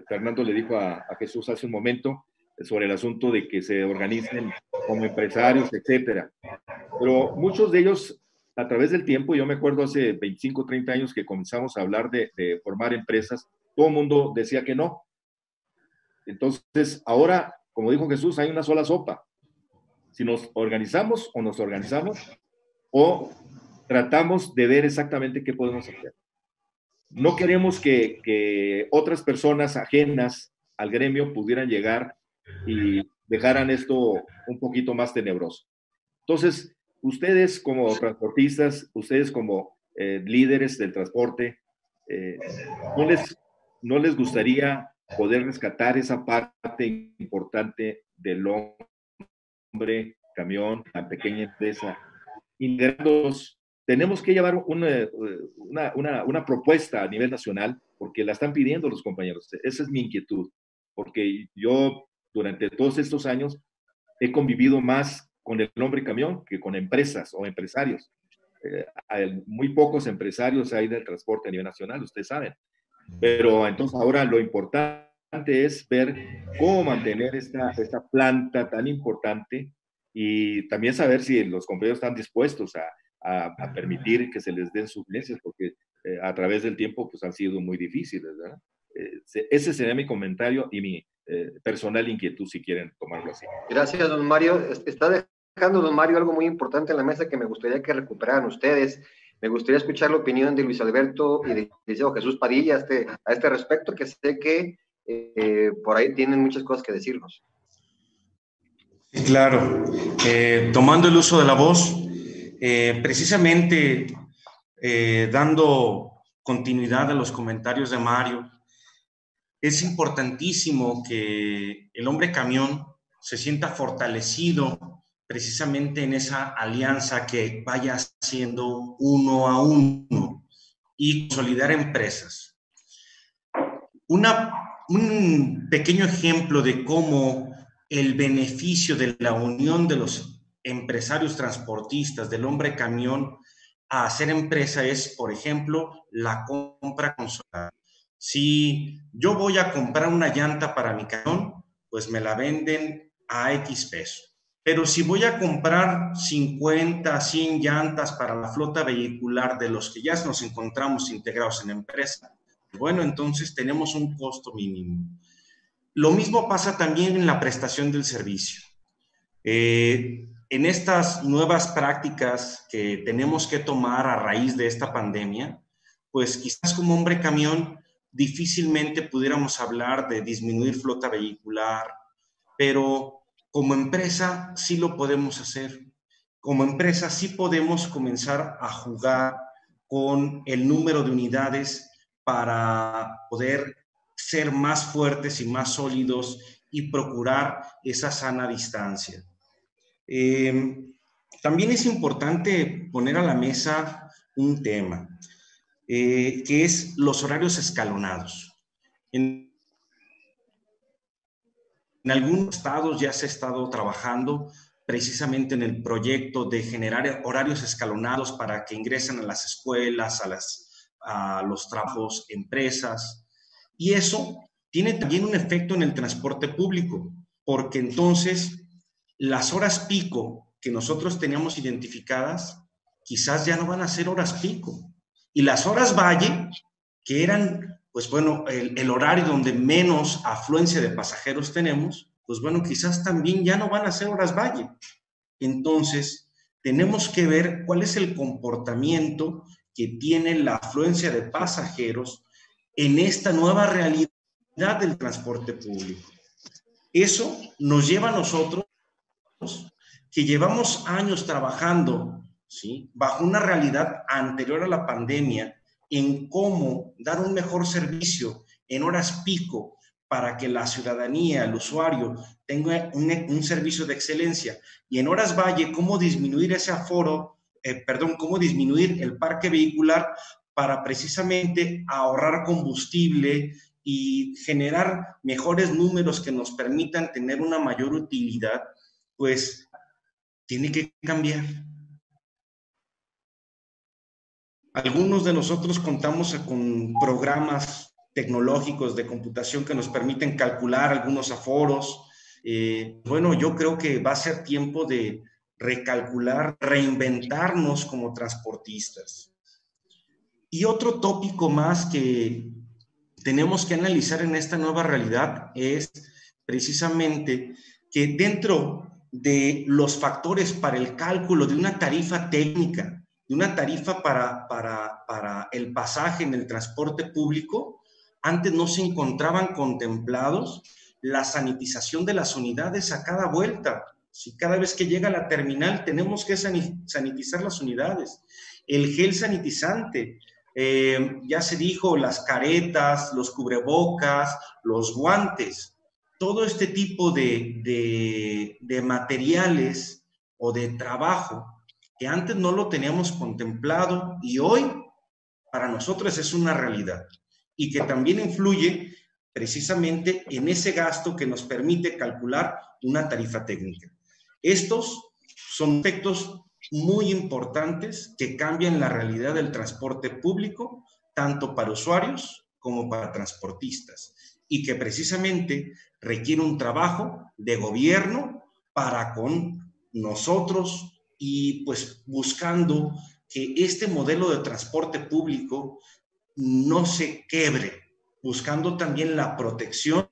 Fernando le dijo a Jesús hace un momento sobre el asunto de que se organicen como empresarios, etcétera. Pero muchos de ellos, a través del tiempo, yo me acuerdo hace 25, 30 años que comenzamos a hablar de formar empresas, todo el mundo decía que no. Entonces, ahora, como dijo Jesús, hay una sola sopa. Si nos organizamos o tratamos de ver exactamente qué podemos hacer. No queremos que otras personas ajenas al gremio pudieran llegar y dejaran esto un poquito más tenebroso. Entonces, ustedes como transportistas, ustedes como líderes del transporte, ¿no les gustaría poder rescatar esa parte importante del hombre, camión, la pequeña empresa, integrándolos? Tenemos que llevar una propuesta a nivel nacional porque la están pidiendo los compañeros. Esa es mi inquietud, porque yo durante todos estos años he convivido más con el hombre camión que con empresas o empresarios. Hay muy pocos empresarios hay del transporte a nivel nacional, ustedes saben. Pero entonces ahora lo importante es ver cómo mantener esta planta tan importante y también saber si los compañeros están dispuestos a permitir que se les den sugerencias, porque a través del tiempo pues han sido muy difíciles, ¿verdad? Ese sería mi comentario y mi personal inquietud, si quieren tomarlo así. Gracias, don Mario. Está dejando, don Mario, algo muy importante en la mesa que me gustaría que recuperaran ustedes. Me gustaría escuchar la opinión de Luis Alberto y de Jesús Padilla a este respecto, que sé que por ahí tienen muchas cosas que decirnos. Claro, tomando el uso de la voz, precisamente dando continuidad a los comentarios de Mario, es importantísimo que el hombre camión se sienta fortalecido precisamente en esa alianza que vaya haciendo uno a uno y consolidar empresas. Un pequeño ejemplo de cómo el beneficio de la unión de los empresarios transportistas, del hombre camión, a hacer empresa es, por ejemplo, la compra consolidada. Si yo voy a comprar una llanta para mi camión, pues me la venden a X pesos. Pero si voy a comprar 50, 100 llantas para la flota vehicular de los que ya nos encontramos integrados en empresa, bueno, entonces tenemos un costo mínimo. Lo mismo pasa también en la prestación del servicio. En estas nuevas prácticas que tenemos que tomar a raíz de esta pandemia, pues quizás como hombre camión difícilmente pudiéramos hablar de disminuir flota vehicular, pero como empresa sí lo podemos hacer. Como empresa sí podemos comenzar a jugar con el número de unidades para poder ser más fuertes y más sólidos y procurar esa sana distancia. También es importante poner a la mesa un tema, que es los horarios escalonados. En algunos estados ya se ha estado trabajando precisamente en el proyecto de generar horarios escalonados para que ingresen a las escuelas, a los trabajos, empresas. Y eso tiene también un efecto en el transporte público, porque entonces las horas pico que nosotros teníamos identificadas quizás ya no van a ser horas pico. Y las horas valle, que eran, pues bueno, el horario donde menos afluencia de pasajeros tenemos, pues bueno, quizás también ya no van a ser horas valle. Entonces, tenemos que ver cuál es el comportamiento que tiene la afluencia de pasajeros en esta nueva realidad del transporte público. Eso nos lleva a nosotros, que llevamos años trabajando, ¿sí?, bajo una realidad anterior a la pandemia, en cómo dar un mejor servicio en horas pico para que la ciudadanía, el usuario, tenga un servicio de excelencia, y en horas valle, cómo disminuir ese aforo, cómo disminuir el parque vehicular para precisamente ahorrar combustible y generar mejores números que nos permitan tener una mayor utilidad, pues tiene que cambiar. Algunos de nosotros contamos con programas tecnológicos de computación que nos permiten calcular algunos aforos. Bueno, yo creo que va a ser tiempo de recalcular, reinventarnos como transportistas. Y otro tópico más que tenemos que analizar en esta nueva realidad es precisamente que dentro de los factores para el cálculo de una tarifa técnica, de una tarifa para el pasaje en el transporte público, Antes no se encontraban contemplados la sanitización de las unidades a cada vuelta. Si cada vez que llega a la terminal tenemos que sanitizar las unidades. El gel sanitizante, ya se dijo, las caretas, los cubrebocas, los guantes, todo este tipo de materiales o de trabajo que antes no lo teníamos contemplado y hoy para nosotros es una realidad y que también influye precisamente en ese gasto que nos permite calcular una tarifa técnica. Estos son aspectos muy importantes que cambian la realidad del transporte público, tanto para usuarios como para transportistas, y que precisamente requiere un trabajo de gobierno para con nosotros y pues buscando que este modelo de transporte público no se quiebre, buscando también la protección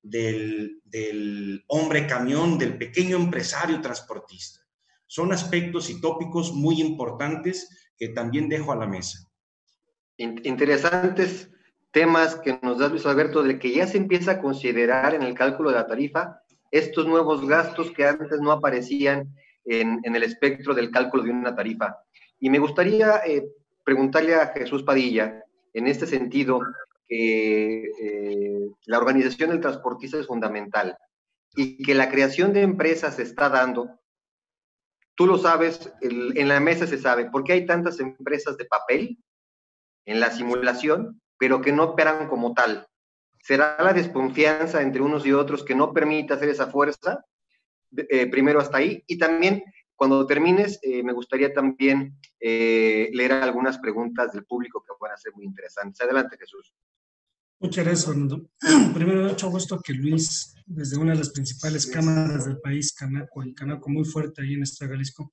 del hombre camión, del pequeño empresario transportista. Son aspectos y tópicos muy importantes que también dejo a la mesa. Interesantes temas que nos da Luis Alberto, de que ya se empieza a considerar en el cálculo de la tarifa estos nuevos gastos que antes no aparecían en el espectro del cálculo de una tarifa. Y me gustaría preguntarle a Jesús Padilla, en este sentido, que la organización del transportista es fundamental y que la creación de empresas se está dando. Tú lo sabes, en la mesa se sabe, ¿por qué hay tantas empresas de papel en la simulación, pero que no operan como tal? ¿Será la desconfianza entre unos y otros que no permite hacer esa fuerza? Primero hasta ahí. Y también, cuando termines, me gustaría también leer algunas preguntas del público que van a ser muy interesantes. Adelante, Jesús. Muchas gracias, Fernando. Primero, me ha hecho gusto que Luis, desde una de las principales cámaras del país, Canaco, el Canaco muy fuerte ahí en Jalisco,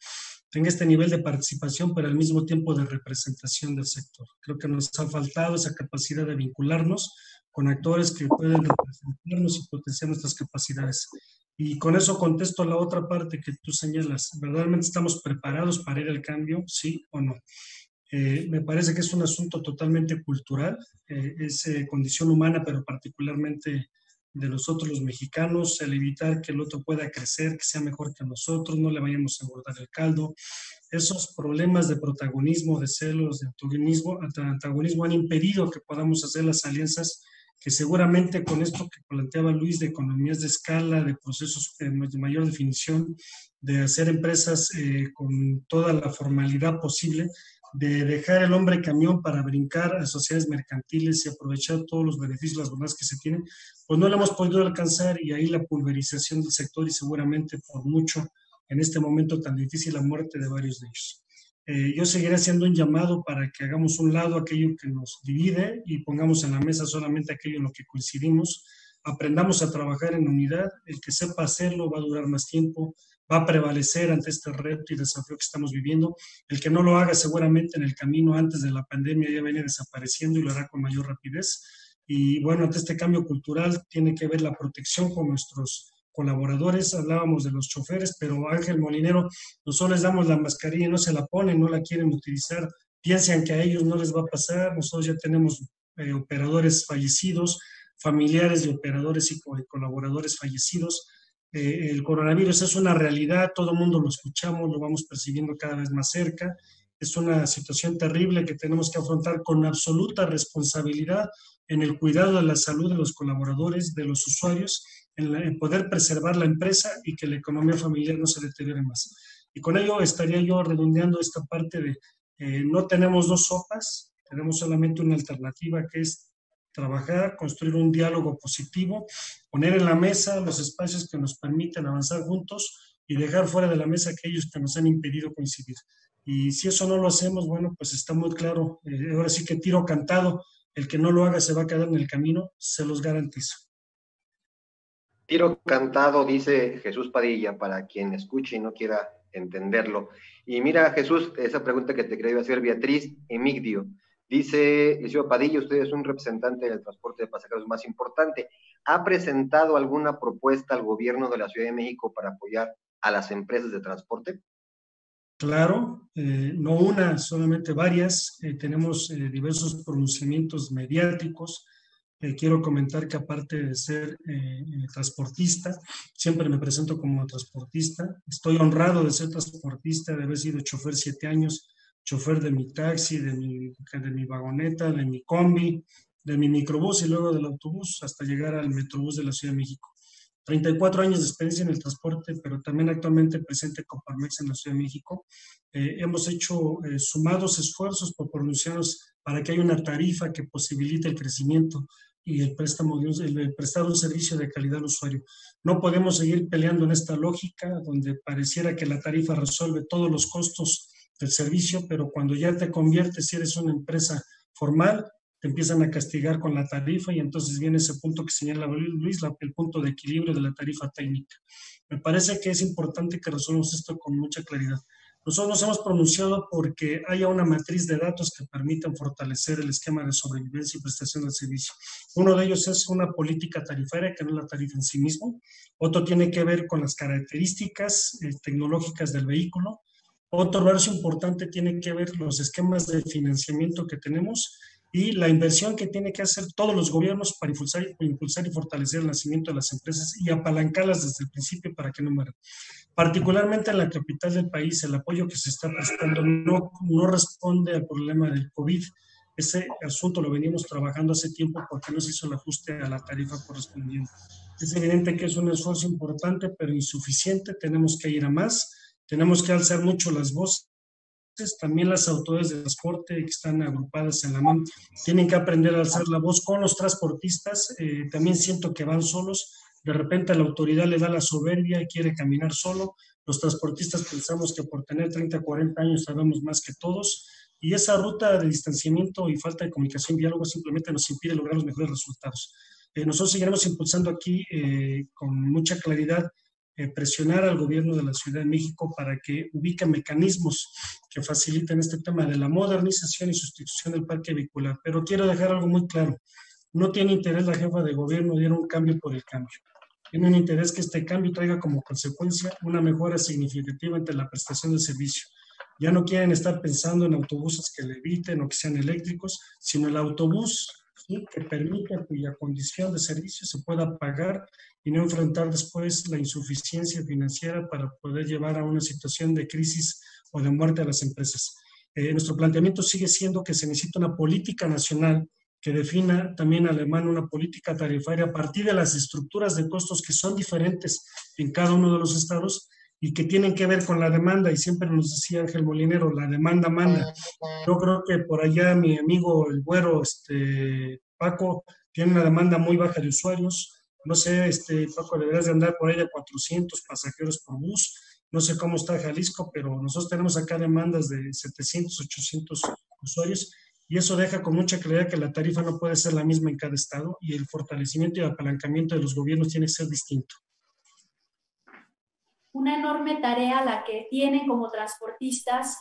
tenga este nivel de participación, pero al mismo tiempo de representación del sector. Creo que nos ha faltado esa capacidad de vincularnos con actores que pueden representarnos y potenciar nuestras capacidades. Y con eso contesto la otra parte que tú señalas. ¿Verdaderamente estamos preparados para ir al cambio, sí o no? Me parece que es un asunto totalmente cultural, es condición humana, pero particularmente de nosotros los mexicanos, el evitar que el otro pueda crecer, que sea mejor que nosotros, no le vayamos a engordar el caldo. Esos problemas de protagonismo, de celos, de antagonismo han impedido que podamos hacer las alianzas que seguramente con esto que planteaba Luis de economías de escala, de procesos de mayor definición, de hacer empresas con toda la formalidad posible, de dejar el hombre camión para brincar a sociedades mercantiles y aprovechar todos los beneficios, las bondades que se tienen, pues no lo hemos podido alcanzar, y ahí la pulverización del sector y seguramente por mucho en este momento tan difícil la muerte de varios de ellos. Yo seguiré haciendo un llamado para que hagamos un lado aquello que nos divide y pongamos en la mesa solamente aquello en lo que coincidimos, aprendamos a trabajar en unidad, el que sepa hacerlo va a durar más tiempo, va a prevalecer ante este reto y desafío que estamos viviendo. El que no lo haga seguramente en el camino antes de la pandemia ya viene desapareciendo y lo hará con mayor rapidez. Y bueno, ante este cambio cultural tiene que ver la protección con nuestros colaboradores. Hablábamos de los choferes, pero Ángel Molinero, nosotros les damos la mascarilla y no se la ponen, no la quieren utilizar, piensan que a ellos no les va a pasar. Nosotros ya tenemos operadores fallecidos, familiares de operadores y colaboradores fallecidos. El coronavirus es una realidad, todo el mundo lo escuchamos, lo vamos percibiendo cada vez más cerca. Es una situación terrible que tenemos que afrontar con absoluta responsabilidad en el cuidado de la salud de los colaboradores, de los usuarios, en poder preservar la empresa y que la economía familiar no se deteriore más. Y con ello estaría yo redondeando esta parte de no tenemos dos sopas, tenemos solamente una alternativa, que es trabajar, construir un diálogo positivo, poner en la mesa los espacios que nos permiten avanzar juntos y dejar fuera de la mesa aquellos que nos han impedido coincidir. Y si eso no lo hacemos, bueno, pues está muy claro, ahora sí que tiro cantado, el que no lo haga se va a quedar en el camino, se los garantizo. Tiro cantado, dice Jesús Padilla, para quien escuche y no quiera entenderlo. Y mira, Jesús, esa pregunta que te quería hacer, Beatriz Emigdio. Dice Liceo Padilla, usted es un representante del transporte de pasajeros más importante. ¿Ha presentado alguna propuesta al gobierno de la Ciudad de México para apoyar a las empresas de transporte? claro, no una, solamente varias. Tenemos diversos pronunciamientos mediáticos. Quiero comentar que aparte de ser transportista, siempre me presento como transportista. Estoy honrado de ser transportista, de haber sido chofer 7 años, chofer de mi taxi, de mi vagoneta, de mi combi, de mi microbús y luego del autobús hasta llegar al metrobús de la Ciudad de México. 34 años de experiencia en el transporte, pero también actualmente presente con Parmex en la Ciudad de México. Hemos hecho sumados esfuerzos por pronunciarnos para que haya una tarifa que posibilite el crecimiento y el prestar un servicio de calidad al usuario. No podemos seguir peleando en esta lógica donde pareciera que la tarifa resuelve todos los costos del servicio, pero cuando ya te conviertes, si eres una empresa formal, te empiezan a castigar con la tarifa y entonces viene ese punto que señala Luis, el punto de equilibrio de la tarifa técnica. Me parece que es importante que resolvamos esto con mucha claridad. Nosotros nos hemos pronunciado porque haya una matriz de datos que permitan fortalecer el esquema de sobrevivencia y prestación del servicio. Uno de ellos es una política tarifaria, que no es la tarifa en sí mismo. Otro tiene que ver con las características tecnológicas del vehículo. Otro verso importante tiene que ver los esquemas de financiamiento que tenemos y la inversión que tiene que hacer todos los gobiernos para impulsar y fortalecer el nacimiento de las empresas y apalancarlas desde el principio para que no mueran. Particularmente en la capital del país, el apoyo que se está prestando no responde al problema del COVID. Ese asunto lo venimos trabajando hace tiempo porque no se hizo el ajuste a la tarifa correspondiente. Es evidente que es un esfuerzo importante, pero insuficiente. Tenemos que ir a más. Tenemos que alzar mucho las voces. También las autoridades de transporte que están agrupadas en la MAM tienen que aprender a alzar la voz con los transportistas. También siento que van solos. De repente la autoridad le da la soberbia y quiere caminar solo. Los transportistas pensamos que por tener 30, 40 años sabemos más que todos. Y esa ruta de distanciamiento y falta de comunicación y diálogo simplemente nos impide lograr los mejores resultados. Nosotros seguiremos impulsando aquí con mucha claridad presionar al gobierno de la Ciudad de México para que ubique mecanismos que faciliten este tema de la modernización y sustitución del parque vehicular. Pero quiero dejar algo muy claro. No tiene interés la jefa de gobierno de dar un cambio por el cambio. Tiene un interés que este cambio traiga como consecuencia una mejora significativa entre la prestación del servicio. Ya no quieren estar pensando en autobuses que leviten o que sean eléctricos, sino el autobús, ¿sí?, que permita cuya condición de servicio se pueda pagar y no enfrentar después la insuficiencia financiera para poder llevar a una situación de crisis o de muerte a las empresas. Nuestro planteamiento sigue siendo que se necesita una política nacional que defina también alemán una política tarifaria a partir de las estructuras de costos que son diferentes en cada uno de los estados y que tienen que ver con la demanda, y siempre nos decía Ángel Molinero, la demanda manda. Yo creo que por allá mi amigo el güero, Paco, tiene una demanda muy baja de usuarios. No sé, Paco, deberás de andar por ahí de 400 pasajeros por bus. No sé cómo está Jalisco, pero nosotros tenemos acá demandas de 700, 800 usuarios, y eso deja con mucha claridad que la tarifa no puede ser la misma en cada estado y el fortalecimiento y apalancamiento de los gobiernos tiene que ser distinto. Una enorme tarea la que tienen como transportistas.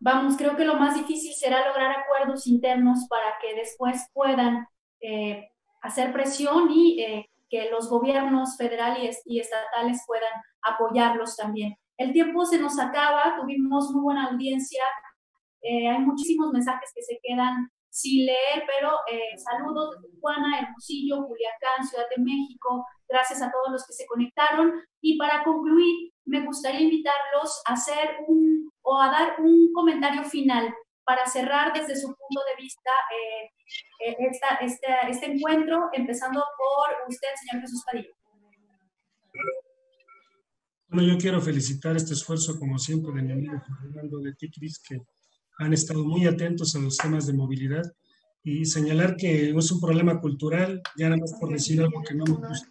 Vamos, creo que lo más difícil será lograr acuerdos internos para que después puedan hacer presión y que los gobiernos federales y estatales puedan apoyarlos también. El tiempo se nos acaba, tuvimos muy buena audiencia, hay muchísimos mensajes que se quedan sin leer, pero saludos de Tijuana, Hermosillo, Culiacán, Ciudad de México, gracias a todos los que se conectaron. Y para concluir, me gustaría invitarlos a hacer a dar un comentario final para cerrar desde su punto de vista este encuentro, empezando por usted, señor Jesús Padilla. Bueno, yo quiero felicitar este esfuerzo, como siempre, de mi amigo Fernando de Ticris, que han estado muy atentos a los temas de movilidad, y señalar que no es un problema cultural, ya nada más por decir algo que no me gusta.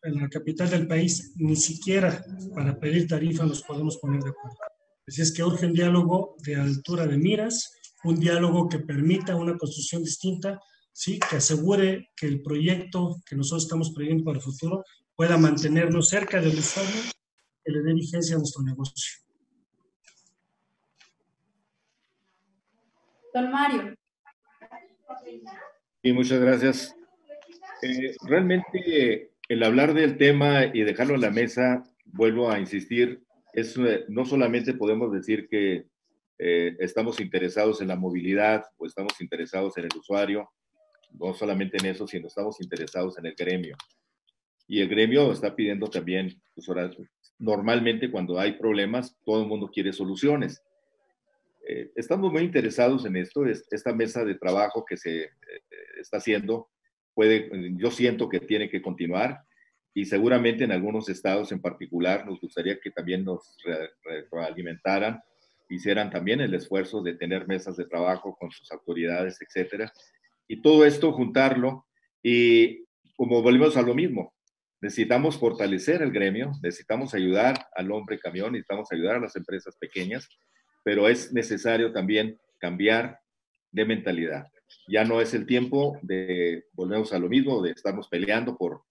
En la capital del país, ni siquiera para pedir tarifa nos podemos poner de acuerdo. Así es que urge un diálogo de altura de miras, un diálogo que permita una construcción distinta, ¿sí?, que asegure que el proyecto que nosotros estamos previendo para el futuro pueda mantenernos cerca del usuario, que le dé vigencia a nuestro negocio. Don Mario. Sí, muchas gracias. Realmente el hablar del tema y dejarlo en la mesa vuelvo a insistir, no solamente podemos decir que estamos interesados en la movilidad o estamos interesados en el usuario, no solamente en eso, sino estamos interesados en el gremio. Y el gremio está pidiendo también, pues, normalmente cuando hay problemas, todo el mundo quiere soluciones. Estamos muy interesados en esto. Esta mesa de trabajo que se está haciendo, yo siento que tiene que continuar, y seguramente en algunos estados en particular nos gustaría que también nos retroalimentaran, hicieran también el esfuerzo de tener mesas de trabajo con sus autoridades, etcétera. Y todo esto juntarlo, y como volvemos a lo mismo, necesitamos fortalecer el gremio, necesitamos ayudar al hombre camión, necesitamos ayudar a las empresas pequeñas, pero es necesario también cambiar de mentalidad. Ya no es el tiempo de, volvemos a lo mismo, de estarnos peleando por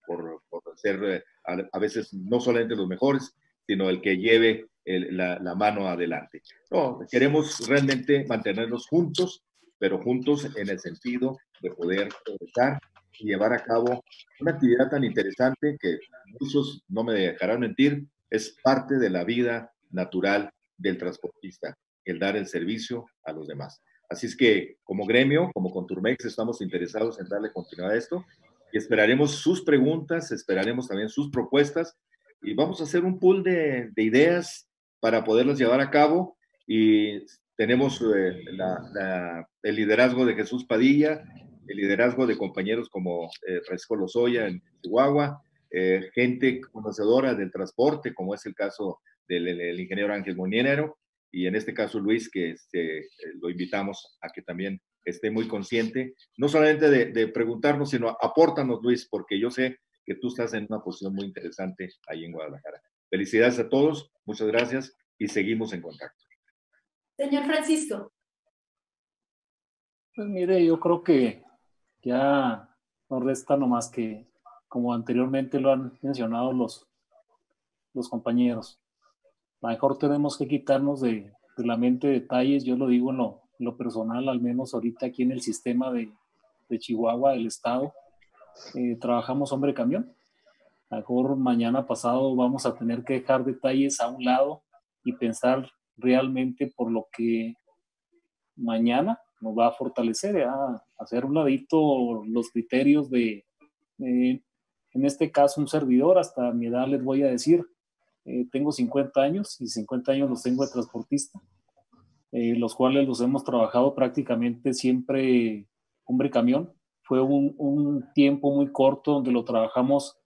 ser a veces no solamente los mejores, sino el que lleve la mano adelante. No, queremos realmente mantenernos juntos, pero juntos en el sentido de poder progresar y llevar a cabo una actividad tan interesante que muchos no me dejarán mentir, es parte de la vida natural del transportista, el dar el servicio a los demás. Así es que como gremio, como Conturmex, estamos interesados en darle continuidad a esto y esperaremos sus preguntas, esperaremos también sus propuestas y vamos a hacer un pool de ideas para poderlas llevar a cabo. Y tenemos el liderazgo de Jesús Padilla, el liderazgo de compañeros como Francisco Lozoya en Chihuahua, gente conocedora del transporte, como es el caso del ingeniero Ángel Molinero, y en este caso Luis, que lo invitamos a que también esté muy consciente, no solamente de preguntarnos, sino apórtanos, Luis, porque yo sé que tú estás en una posición muy interesante ahí en Guadalajara. Felicidades a todos, muchas gracias y seguimos en contacto. Señor Francisco. Pues mire, yo creo que ya no resta nomás que, como anteriormente lo han mencionado los compañeros, a lo mejor tenemos que quitarnos de la mente detalles. Yo lo digo en lo personal, al menos ahorita aquí en el sistema de Chihuahua, del estado, trabajamos hombre camión. A lo mejor mañana pasado vamos a tener que dejar detalles a un lado y pensar realmente por lo que mañana nos va a fortalecer, a hacer un ladito los criterios de, en este caso, un servidor. Hasta mi edad les voy a decir, tengo 50 años y 50 años los tengo de transportista, los cuales los hemos trabajado prácticamente siempre hombre camión. Fue un tiempo muy corto donde lo trabajamos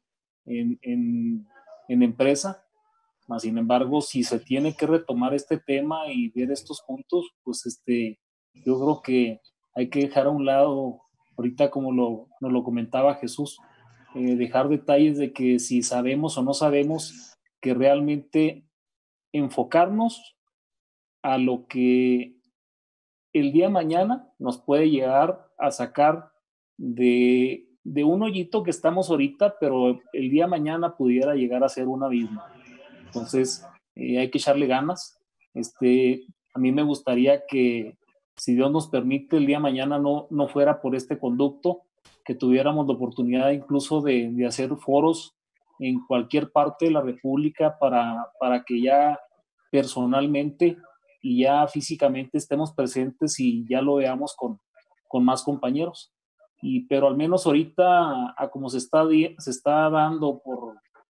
en empresa, mas sin embargo, si se tiene que retomar este tema y ver estos puntos, pues yo creo que hay que dejar a un lado, ahorita como nos lo comentaba Jesús, dejar detalles de que si sabemos o no sabemos, que realmente enfocarnos a lo que el día de mañana nos puede llegar a sacar de un hoyito que estamos ahorita, pero el día de mañana pudiera llegar a ser un abismo. Entonces, hay que echarle ganas. A mí me gustaría que, si Dios nos permite, el día de mañana no fuera por este conducto, que tuviéramos la oportunidad incluso de hacer foros en cualquier parte de la República para que ya personalmente y ya físicamente estemos presentes y ya lo veamos con más compañeros. Pero al menos ahorita, a como se está dando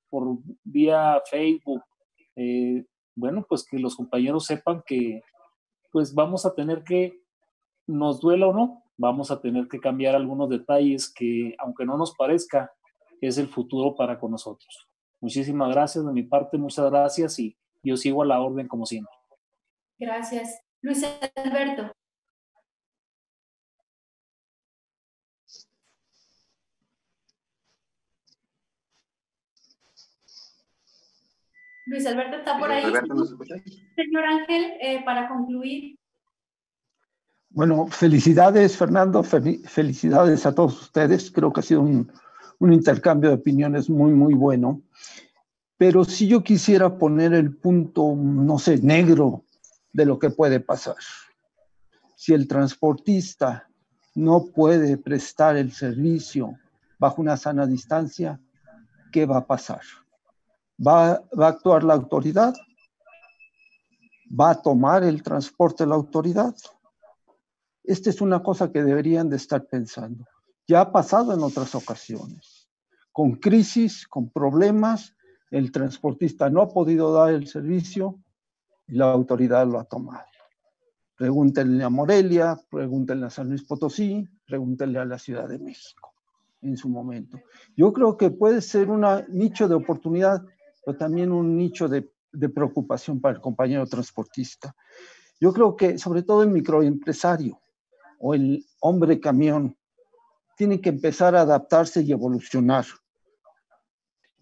por vía Facebook, bueno, pues que los compañeros sepan que pues vamos a tener que, nos duela o no, vamos a tener que cambiar algunos detalles que, aunque no nos parezca, es el futuro para con nosotros. Muchísimas gracias de mi parte, muchas gracias, y yo sigo a la orden como siempre. Gracias. Luis Alberto. Luis Alberto está por ahí. Alberto, ¿nos escuchas? Señor Ángel, para concluir. Bueno, felicidades, Fernando, felicidades a todos ustedes. Creo que ha sido un intercambio de opiniones muy, muy bueno. Pero si yo quisiera poner el punto, no sé, negro de lo que puede pasar. Si el transportista no puede prestar el servicio bajo una sana distancia, ¿qué va a pasar? ¿Va a actuar la autoridad? ¿Va a tomar el transporte la autoridad? Esta es una cosa que deberían de estar pensando. Ya ha pasado en otras ocasiones. Con crisis, con problemas, el transportista no ha podido dar el servicio y la autoridad lo ha tomado. Pregúntenle a Morelia, pregúntenle a San Luis Potosí, pregúntenle a la Ciudad de México en su momento. Yo creo que puede ser un nicho de oportunidad, pero también un nicho de preocupación para el compañero transportista. Yo creo que sobre todo el microempresario o el hombre camión tiene que empezar a adaptarse y evolucionar.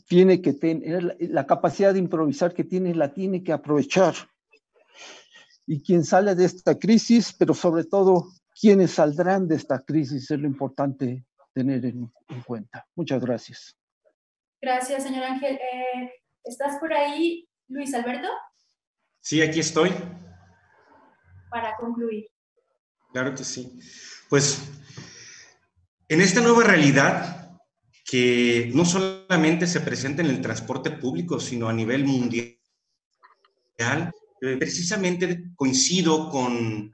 Tiene que tener la capacidad de improvisar que tiene, la tiene que aprovechar. Y quien sale de esta crisis, pero sobre todo, quienes saldrán de esta crisis, es lo importante tener en cuenta. Muchas gracias. Gracias, señor Ángel. ¿Estás por ahí, Luis Alberto? Sí, aquí estoy. Para concluir. Claro que sí. Pues, en esta nueva realidad, que no solamente se presenta en el transporte público, sino a nivel mundial, precisamente coincido con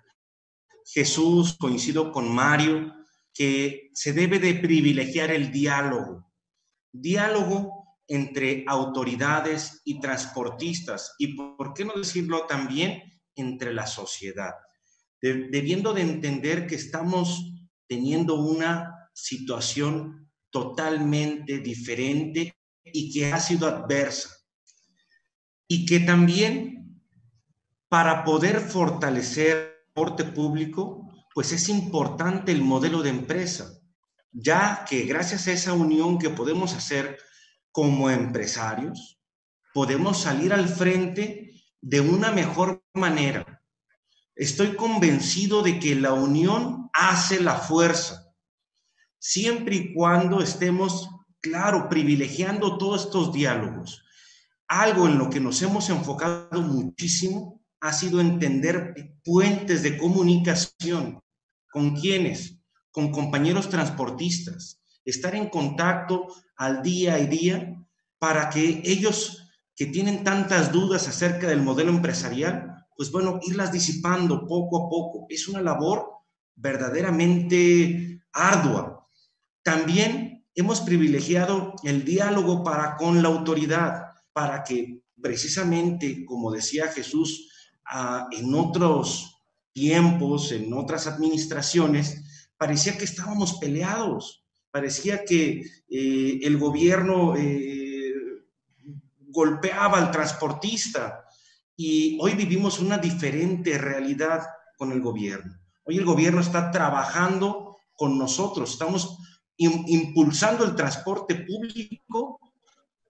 Jesús, coincido con Mario, que se debe de privilegiar el diálogo entre autoridades y transportistas, y por qué no decirlo también entre la sociedad, debiendo de entender que estamos teniendo una situación totalmente diferente y que ha sido adversa, y que también para poder fortalecer el transporte público, pues es importante el modelo de empresa, ya que gracias a esa unión que podemos hacer como empresarios, podemos salir al frente de una mejor manera. Estoy convencido de que la unión hace la fuerza, siempre y cuando estemos, claro, privilegiando todos estos diálogos. Algo en lo que nos hemos enfocado muchísimo ha sido entender puentes de comunicación. ¿Con quiénes? Con compañeros transportistas. Estar en contacto al día a día para que ellos que tienen tantas dudas acerca del modelo empresarial, pues bueno, irlas disipando poco a poco. Es una labor verdaderamente ardua. También hemos privilegiado el diálogo para con la autoridad, para que precisamente, como decía Jesús, en otros tiempos, en otras administraciones, parecía que estábamos peleados, parecía que el gobierno golpeaba al transportista, y hoy vivimos una diferente realidad con el gobierno. Hoy el gobierno está trabajando con nosotros, estamos impulsando el transporte público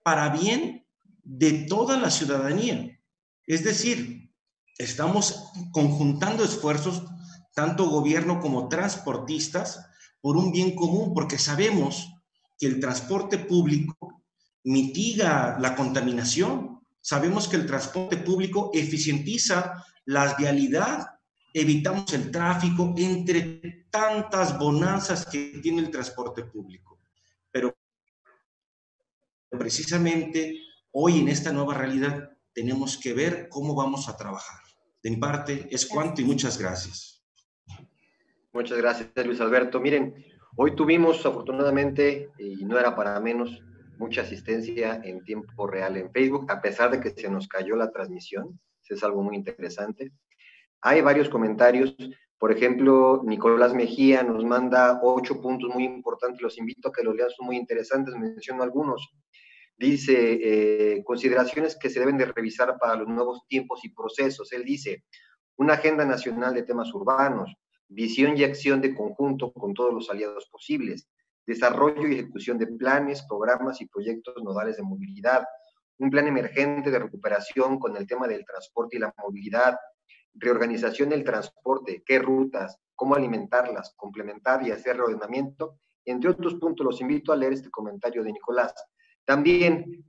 para bien de toda la ciudadanía. Es decir, estamos conjuntando esfuerzos, tanto gobierno como transportistas, por un bien común, porque sabemos que el transporte público mitiga la contaminación, sabemos que el transporte público eficientiza la vialidad, evitamos el tráfico, entre tantas bonanzas que tiene el transporte público. Pero precisamente hoy en esta nueva realidad tenemos que ver cómo vamos a trabajar. De mi parte es cuanto y muchas gracias. Muchas gracias, Luis Alberto. Miren, hoy tuvimos afortunadamente, y no era para menos, mucha asistencia en tiempo real en Facebook, a pesar de que se nos cayó la transmisión. Eso es algo muy interesante. Hay varios comentarios. Por ejemplo, Nicolás Mejía nos manda 8 puntos muy importantes. Los invito a que los lean, son muy interesantes. Menciono algunos. Dice, consideraciones que se deben de revisar para los nuevos tiempos y procesos. Él dice, una agenda nacional de temas urbanos, visión y acción de conjunto con todos los aliados posibles, desarrollo y ejecución de planes, programas y proyectos nodales de movilidad, un plan emergente de recuperación con el tema del transporte y la movilidad, reorganización del transporte, qué rutas, cómo alimentarlas, complementar y hacer reordenamiento, entre otros puntos. Los invito a leer este comentario de Nicolás. También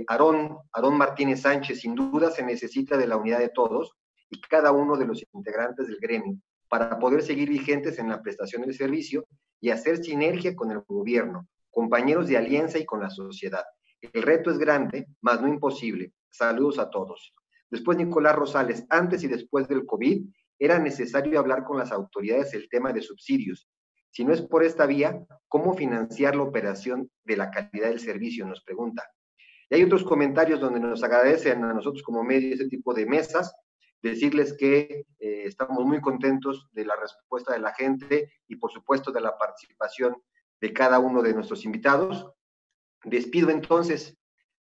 Aarón Martínez Sánchez, sin duda se necesita de la unidad de todos y cada uno de los integrantes del gremio para poder seguir vigentes en la prestación del servicio y hacer sinergia con el gobierno, compañeros de alianza y con la sociedad. El reto es grande, mas no imposible. Saludos a todos. Después Nicolás Rosales, antes y después del COVID, era necesario hablar con las autoridades el tema de subsidios. Si no es por esta vía, ¿cómo financiar la operación de la calidad del servicio? Nos pregunta. Y hay otros comentarios donde nos agradecen a nosotros como medio ese tipo de mesas, decirles que estamos muy contentos de la respuesta de la gente y por supuesto de la participación de cada uno de nuestros invitados. Despido entonces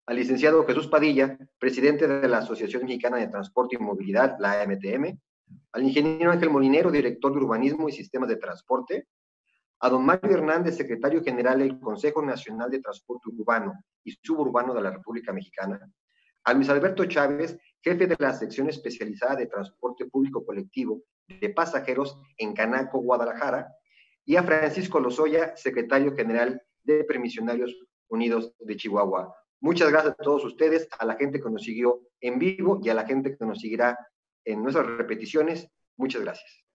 al licenciado Jesús Padilla, presidente de la Asociación Mexicana de Transporte y Movilidad, la AMTM, al ingeniero Ángel Molinero, director de Urbanismo y Sistemas de Transporte, a don Mario Hernández, secretario general del Consejo Nacional de Transporte Urbano y Suburbano de la República Mexicana, a Luis Alberto Chávez, jefe de la sección especializada de Transporte Público Colectivo de Pasajeros en Canaco, Guadalajara, y a Francisco Lozoya, secretario general de Permisionarios Unidos de Chihuahua. Muchas gracias a todos ustedes, a la gente que nos siguió en vivo y a la gente que nos seguirá en nuestras repeticiones. Muchas gracias.